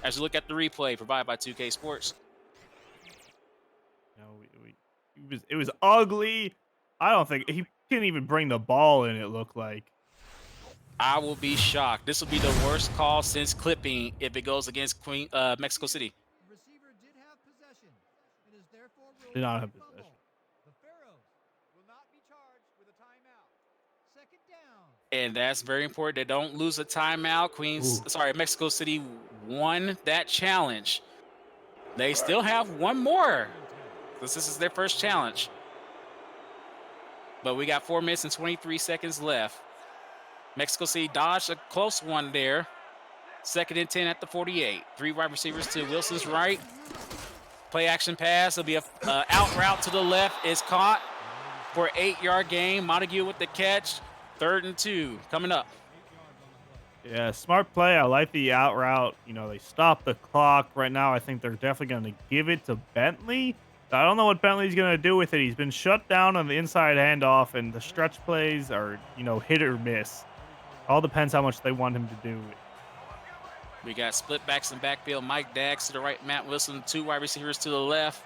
as you look at the replay provided by 2K Sports. No, it was ugly. I don't think he couldn't even bring the ball in, it looked like. I will be shocked. This will be the worst call since clipping if it goes against Mexico City. Did not have possession. The Pharaohs will not be charged with a timeout. Second down. And that's very important. They don't lose a timeout. Mexico City won that challenge. They still have one more. This is their first challenge. But we got 4 minutes and 23 seconds left. Mexico City dodged a close one there. Second and 10 at the 48. 3 wide receivers to Wilson's right. Play action pass. It'll be a out route to the left. Is caught for an 8-yard gain. Montague with the catch. 3rd and 2 coming up. Yeah, smart play. I like the out route. You know, they stopped the clock. Right now, I think they're definitely going to give it to Bentley. I don't know what Bentley's going to do with it. He's been shut down on the inside handoff, and the stretch plays are, hit or miss. All depends how much they want him to do. We got split backs in backfield. Mike Daggs to the right, Matt Wilson, 2 wide receivers to the left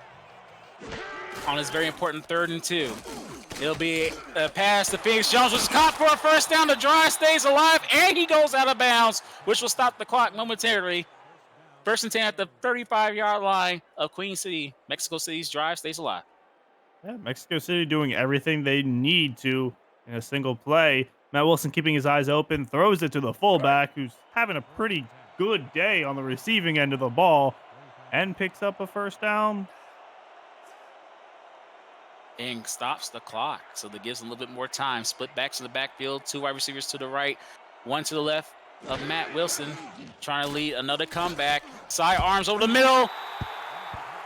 on his very important 3rd and 2. It'll be a pass to Phoenix Jones, which is caught for a first down. The drive stays alive, and he goes out of bounds, which will stop the clock momentarily. First and 10 at the 35-yard line of Queen City. Mexico City's drive stays alive. Yeah, Mexico City doing everything they need to in a single play. Matt Wilson keeping his eyes open, throws it to the fullback, who's having a pretty good day on the receiving end of the ball, and picks up a first down. And stops the clock. So that gives them a little bit more time. Split backs in the backfield. Two wide receivers to the right, one to the left of Matt Wilson. Trying to lead another comeback. Side arms over the middle.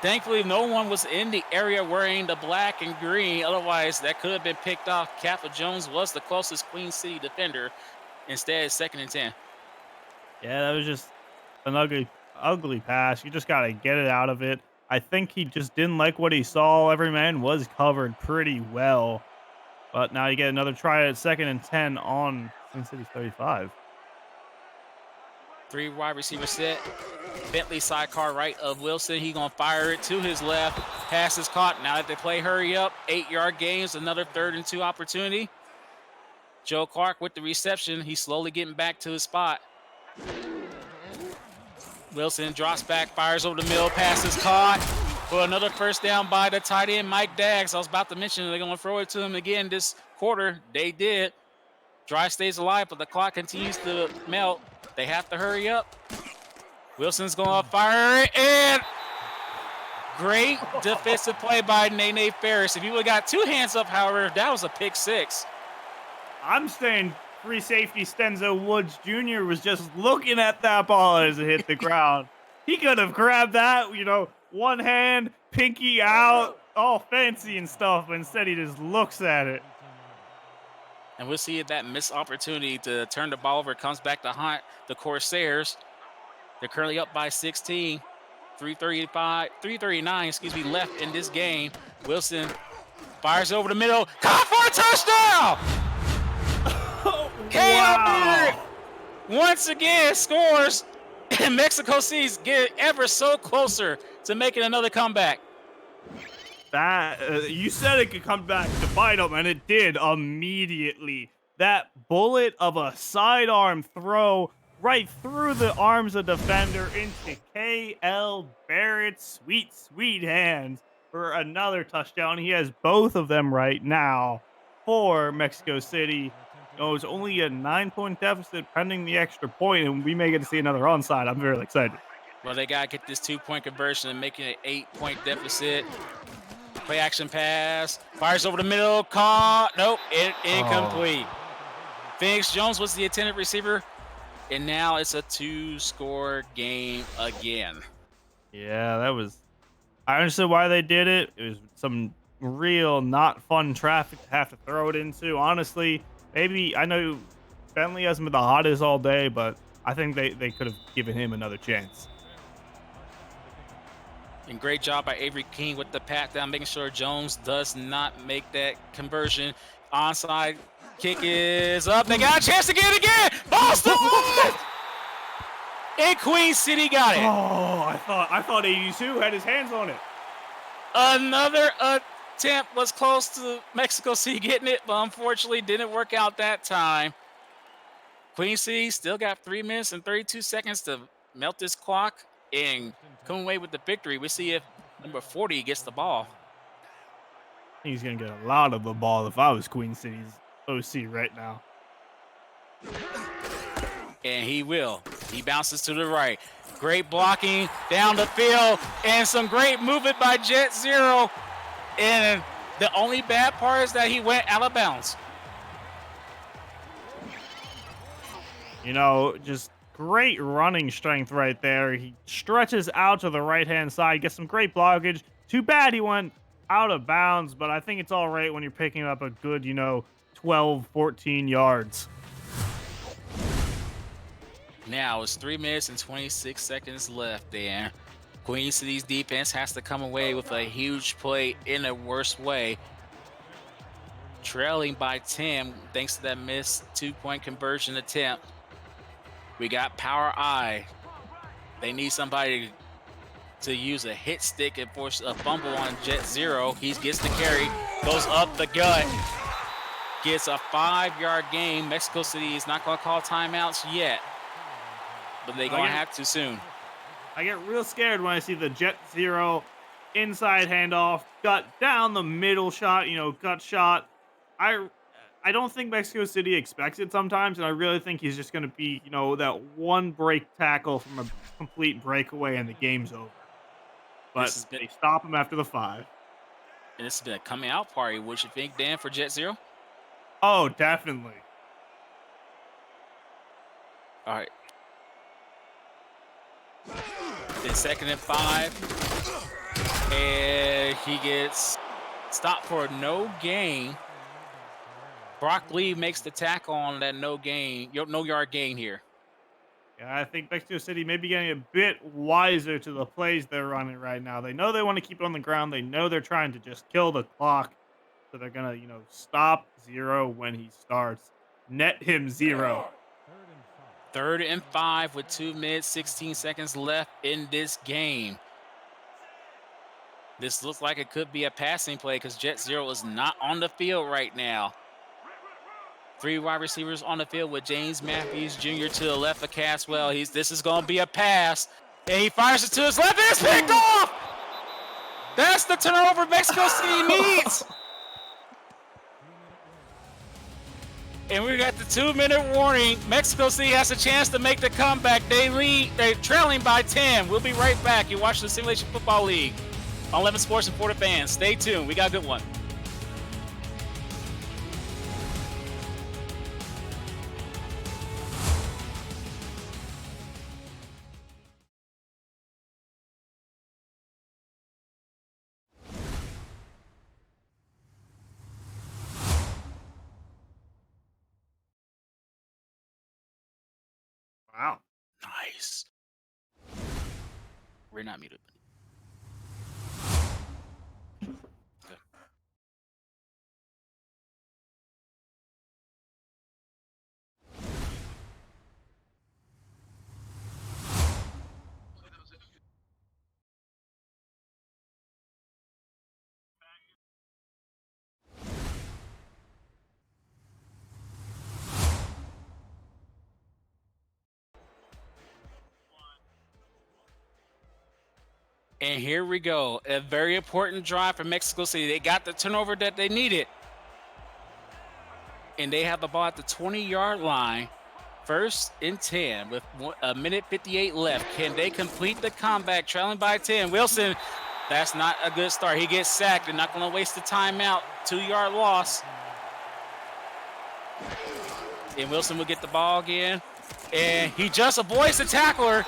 Thankfully, no one was in the area wearing the black and green. Otherwise, that could have been picked off. Kappa Jones was the closest Queen City defender. Instead, second and 10. Yeah, that was just an ugly pass. You just got to get it out of it. I think he just didn't like what he saw. Every man was covered pretty well. But now you get another try at second and 10 on Queen City's 35. Three wide receiver set. Bentley sidecar right of Wilson. He gonna fire it to his left. Pass is caught. Now that they play hurry up, 8-yard gains, another 3rd and 2 opportunity. Joe Clark with the reception. He's slowly getting back to his spot. Wilson drops back, fires over the middle. Pass is caught for another first down by the tight end, Mike Daggs. I was about to mention they're gonna throw it to him again this quarter. They did. Drive stays alive, but the clock continues to melt. They have to hurry up. Wilson's going to fire it, and great defensive play by Nene Ferris. If you would have got 2 hands up, however, that was a pick 6. I'm saying free safety Stenzo Woods Jr. was just looking at that ball as it hit the ground. He could have grabbed that, one hand, pinky out, all fancy and stuff, but instead he just looks at it. And we'll see if that missed opportunity to turn the ball over comes back to haunt the Corsairs. They're currently up by 16. 3:39 left in this game. Wilson fires over the middle. Caught for a touchdown! Wow. Once again scores, and Mexico City's getting ever so closer to making another comeback. That you said it could come back to bite them, and it did immediately. That bullet of a sidearm throw right through the arms of defender into K.L. Barrett's sweet hands for another touchdown. He has both of them right now for Mexico City. It's only a 9-point deficit pending the extra point, and we may get to see another onside. I'm very excited. Well, they got to get this 2-point conversion and make it an 8-point deficit. Play action pass. Fires over the middle. Caught. Nope. Incomplete. Phoenix Jones was the intended receiver. And now it's a 2-score game again. Yeah, I understood why they did it. It was some real not fun traffic to have to throw it into. Honestly, maybe, I know Bentley hasn't been the hottest all day, but I think they could have given him another chance. And great job by Avery King with the pat down, making sure Jones does not make that conversion. Onside kick is up. They got a chance to get it again. Boston! And Queen City got it. Oh, I thought 82 had his hands on it. Another attempt was close to Mexico City getting it, but unfortunately didn't work out that time. Queen City still got 3 minutes and 32 seconds to melt this clock and come away with the victory. We'll see if number 40 gets the ball. I think he's going to get a lot of the ball if I was Queen City's OC right now. And he will. He bounces to the right. Great blocking down the field and some great movement by Jet Zero. And the only bad part is that he went out of bounds. Just great running strength right there. He stretches out to the right-hand side, gets some great blockage. Too bad he went out of bounds, but I think it's all right when you're picking up a good, 12, 14 yards. Now it's 3 minutes and 26 seconds left there. Queen City's defense has to come away with a huge play in a worse way. Trailing by 10 thanks to that missed 2-point conversion attempt. We got Power I. They need somebody to use a hit stick and force a fumble on Jet Zero. He gets the carry, goes up the gut, gets a 5-yard gain. Mexico City is not going to call timeouts yet, but they're going to have to soon. I get real scared when I see the Jet Zero inside handoff, gut down the middle shot, gut shot. I don't think Mexico City expects it sometimes, and I really think he's just going to be, that one break tackle from a complete breakaway and the game's over. But they stop him after the 5. And this has been a coming out party. What you think, Dan, for Jet Zero? Oh, definitely. All right. Then 2nd and 5. And he gets stopped for no gain. Brock Lee makes the tackle on that no yard gain here. Yeah, I think Mexico City may be getting a bit wiser to the plays they're running right now. They know they want to keep it on the ground. They know they're trying to just kill the clock. So they're going to, stop Zero when he starts. Net him 0. 3rd and 5 with 2 minutes, 16 seconds left in this game. This looks like it could be a passing play because Jet Zero is not on the field right now. 3 wide receivers on the field with James Matthews Jr. to the left of Caswell. This is going to be a pass. And he fires it to his left. And it's picked off! That's the turnover Mexico City needs. And we got the 2-minute warning. Mexico City has a chance to make the comeback. They're trailing by 10. We'll be right back. You're watching the Simulation Football League on 11 Sports and Florida fans. Stay tuned. We got a good one. Wow. Nice. We're not muted. Okay. And here we go. A very important drive for Mexico City. They got the turnover that they needed. And they have the ball at the 20-yard line. 1st and 10 with 1:58 left. Can they complete the comeback? Trailing by 10. Wilson, that's not a good start. He gets sacked. They're not going to waste the timeout. 2-yard loss. And Wilson will get the ball again. And he just avoids the tackler.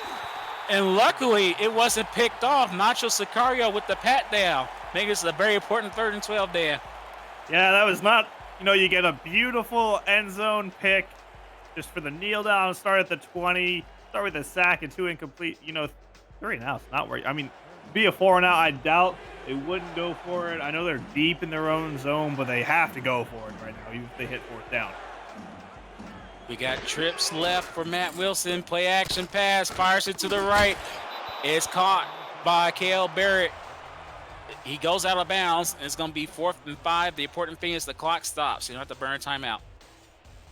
And luckily, it wasn't picked off. Nacho Sicario with the pat down. I think it's a very important 3rd and 12, Dan. Yeah, that was not, you get a beautiful end zone pick just for the kneel down, start at the 20, start with a sack and 2 incomplete. 3 and out's not where, be a 4 and out. I doubt they wouldn't go for it. I know they're deep in their own zone, but they have to go for it right now, even if they hit 4th down. We got trips left for Matt Wilson. Play action pass, fires it to the right. It's caught by Cale Barrett. He goes out of bounds, and it's going to be 4th and 5. The important thing is the clock stops. You don't have to burn timeout.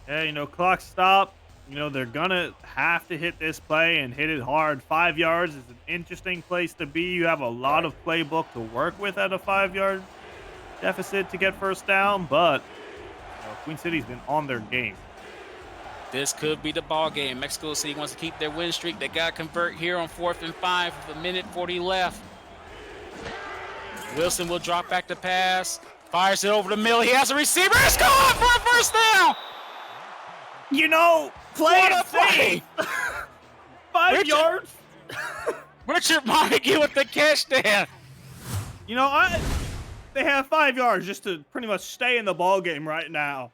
Yeah, clock stop. They're going to have to hit this play and hit it hard. 5 yards is an interesting place to be. You have a lot of playbook to work with at a 5-yard deficit to get 1st down, but Queen City's been on their game. This could be the ball game. Mexico City wants to keep their win streak. They got to convert here on 4th and 5 with 1:40 left. Wilson will drop back to pass. Fires it over the middle. He has a receiver. It's gone for a 1st down. Play What it a play. safe. 5 yards. Richard Montague with the catch there. They have 5 yards just to pretty much stay in the ball game right now.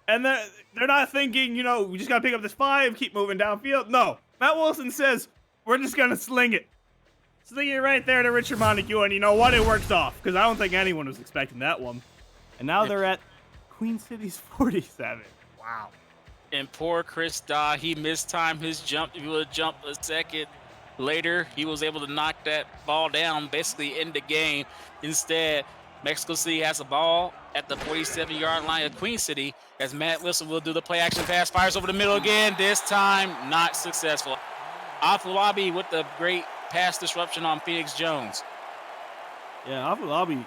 And they're not thinking, we just got to pick up this 5, keep moving downfield. No. Matt Wilson says, we're just going to sling it. Sling it right there to Richard Montague, and you know what? It works off, because I don't think anyone was expecting that one. And now they're at Queen City's 47. Wow. And poor Chris Dodd, he mistimed his jump. He would have jumped a second. Later, he was able to knock that ball down, basically end the game. Instead, Mexico City has a ball at the 47-yard line of Queen City as Matt Wilson will do the play action pass, fires over the middle again, this time not successful. Afolabi with the great pass disruption on Phoenix Jones. Yeah, Afolabi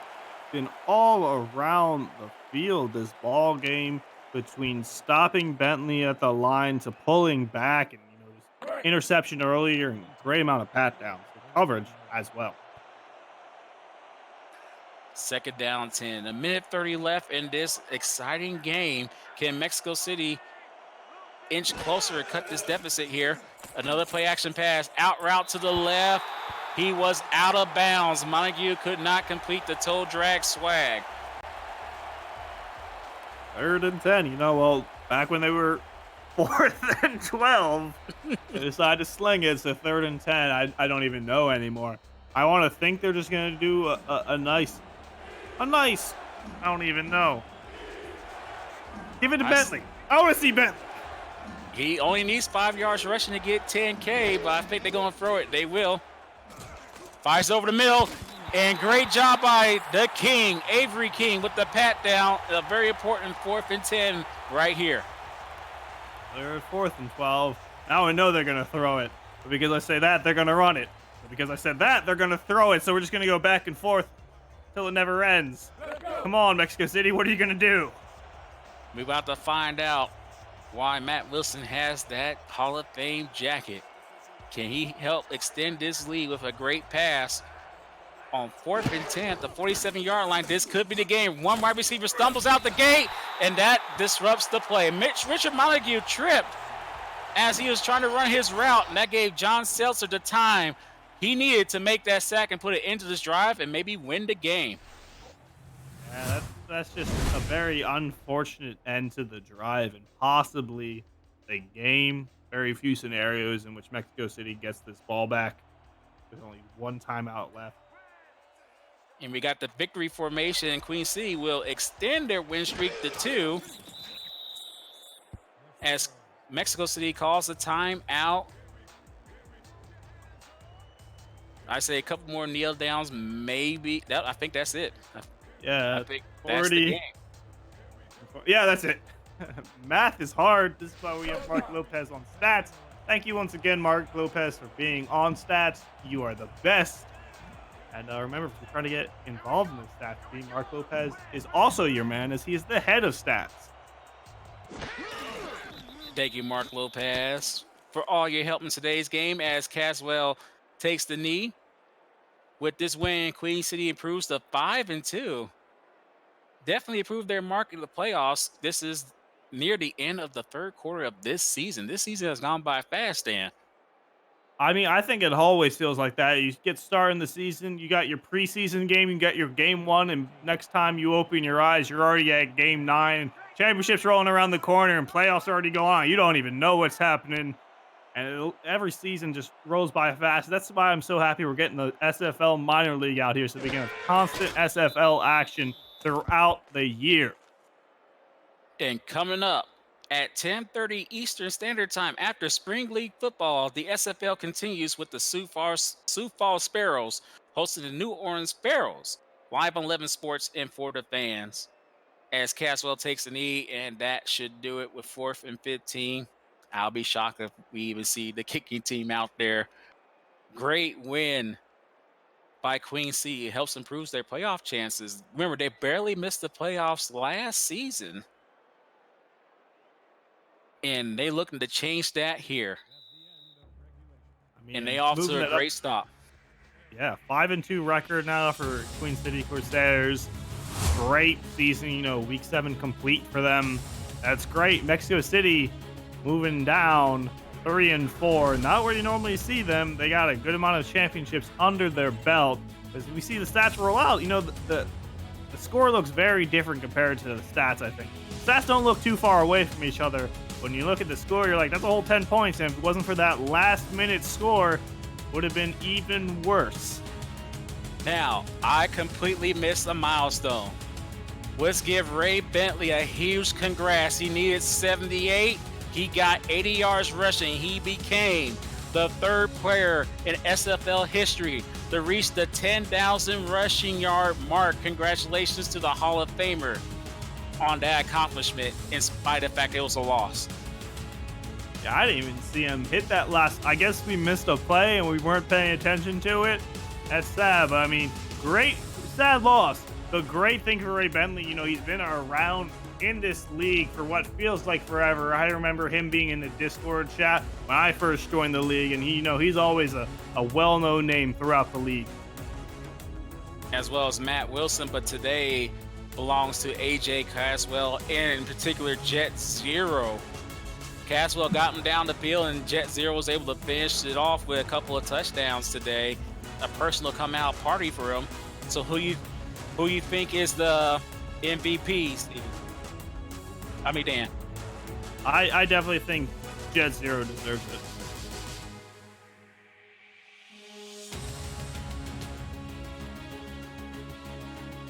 been all around the field this ball game between stopping Bentley at the line to pulling back and just interception earlier and great amount of pat downs. The coverage as well. Second down 10. A minute 30 left in this exciting game. Can Mexico City inch closer and cut this deficit here? Another play action pass. Out route to the left. He was out of bounds. Montague could not complete the toe drag swag. 3rd and 10. Well, back when they were 4th and 12, they decided to sling it. So 3rd and 10. I don't even know anymore. I want to think they're just going to do a nice, I don't even know. Give it to Bentley. I want to see Bentley. He only needs 5 yards rushing to get 10K, but I think they're going to throw it. They will. Fires over the middle, and great job by the King, Avery King, with the pat down. A very important 4th and 10 right here. They're at 4th and 12. Now I know they're going to throw it. But because I say that, they're going to run it. But because I said that, they're going to throw it. So we're just going to go back and forth till it never ends. Come on, Mexico City. What are you going to do? We're about to find out why Matt Wilson has that Hall of Fame jacket. Can he help extend this lead with a great pass on 4th and 10 at the 47-yard line? This could be the game. One wide receiver stumbles out the gate, and that disrupts the play. Richard Montague tripped as he was trying to run his route, and that gave John Seltzer the time he needed to make that sack and put it into this drive and maybe win the game. Yeah, that's just a very unfortunate end to the drive and possibly the game. Very few scenarios in which Mexico City gets this ball back. There's only one timeout left. And we got the victory formation, and Queen City will extend their win streak to 2 as Mexico City calls a timeout. I say a couple more kneel downs, maybe. I think that's it. Yeah, I think that's the game. Yeah, that's it. Math is hard. This is why we have Mark Lopez on stats. Thank you once again, Mark Lopez, for being on stats. You are the best. And remember, if you're trying to get involved in the stats team, Mark Lopez is also your man, as he is the head of stats. Thank you, Mark Lopez, for all your help in today's game as Caswell takes the knee. With this win, Queen City improves to 5 and 2. Definitely improved their mark in the playoffs. This is near the end of the 3rd quarter of this season. This season has gone by fast, Dan. I mean, I think it always feels like that. You get started in the season, you got your preseason game, you got your game 1, and next time you open your eyes, you're already at game 9. Championship's rolling around the corner, and playoffs already go on. You don't even know what's happening, and every season just rolls by fast. That's why I'm so happy we're getting the SFL minor league out here, so we can have constant SFL action throughout the year. And coming up at 10:30 Eastern Standard Time after Spring League football, the SFL continues with the Sioux Falls Sparrows hosting the New Orleans Sparrows. Live on 11 Sports and for the fans. As Caswell takes the knee, and that should do it with 4th and 15. I'll be shocked if we even see the kicking team out there. Great win by Queen City. It helps improve their playoff chances. Remember, they barely missed the playoffs last season. And they looking to change that here. I mean, And they off moving to a it up. great stop. Yeah, 5-2 record now for Queen City Corsairs. Great season, week 7 complete for them. That's great. Mexico City moving down 3-4. Not where you normally see them. They got a good amount of championships under their belt. As we see the stats roll out, the score looks very different compared to the stats, I think. Stats don't look too far away from each other. When you look at the score, you're like, that's a whole 10 points. And if it wasn't for that last-minute score, would have been even worse. Now, I completely missed a milestone. Let's give Ray Bentley a huge congrats. He needed 78. He got 80 yards rushing. He became the third player in SFL history to reach the 10,000 rushing yard mark. Congratulations to the Hall of Famer on that accomplishment, in spite of the fact it was a loss. Yeah, I didn't even see him hit that last. I guess we missed a play and we weren't paying attention to it. That's sad, but I mean, great, sad loss. The great thing for Ray Bentley, you know, he's been around in this league for what feels like forever. I remember him being in the Discord chat when I first joined the league, and he, you know, he's always a well-known name throughout the league. As well as Matt Wilson, but today belongs to AJ Caswell, and in particular Jet Zero. Caswell got him down the field, and Jet Zero was able to finish it off with a couple of touchdowns today. A personal come out party for him. So who you think is the MVP, Steve? I mean, Dan. I definitely think Jet Zero deserves it.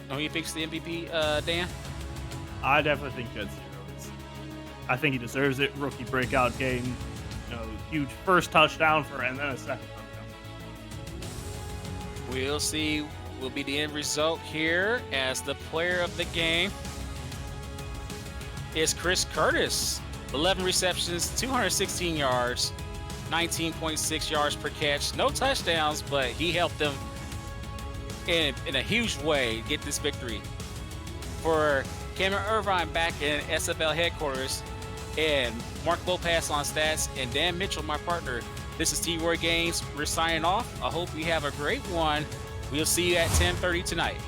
Who you think's the MVP, Dan? I definitely think Jet Zero is. I think he deserves it. Rookie breakout game, you know, huge first touchdown for, and then a second touchdown. We'll see. Will be the end result here, as the player of the game is Chris Curtis. 11 receptions, 216 yards, 19.6 yards per catch. No touchdowns, but he helped them in a huge way get this victory. For Cameron Irvine back in SFL headquarters, and Mark Lopez on stats, and Dan Mitchell, my partner, this is T-Roy Games. We're signing off. I hope you have a great one. We'll see you at 10:30 tonight.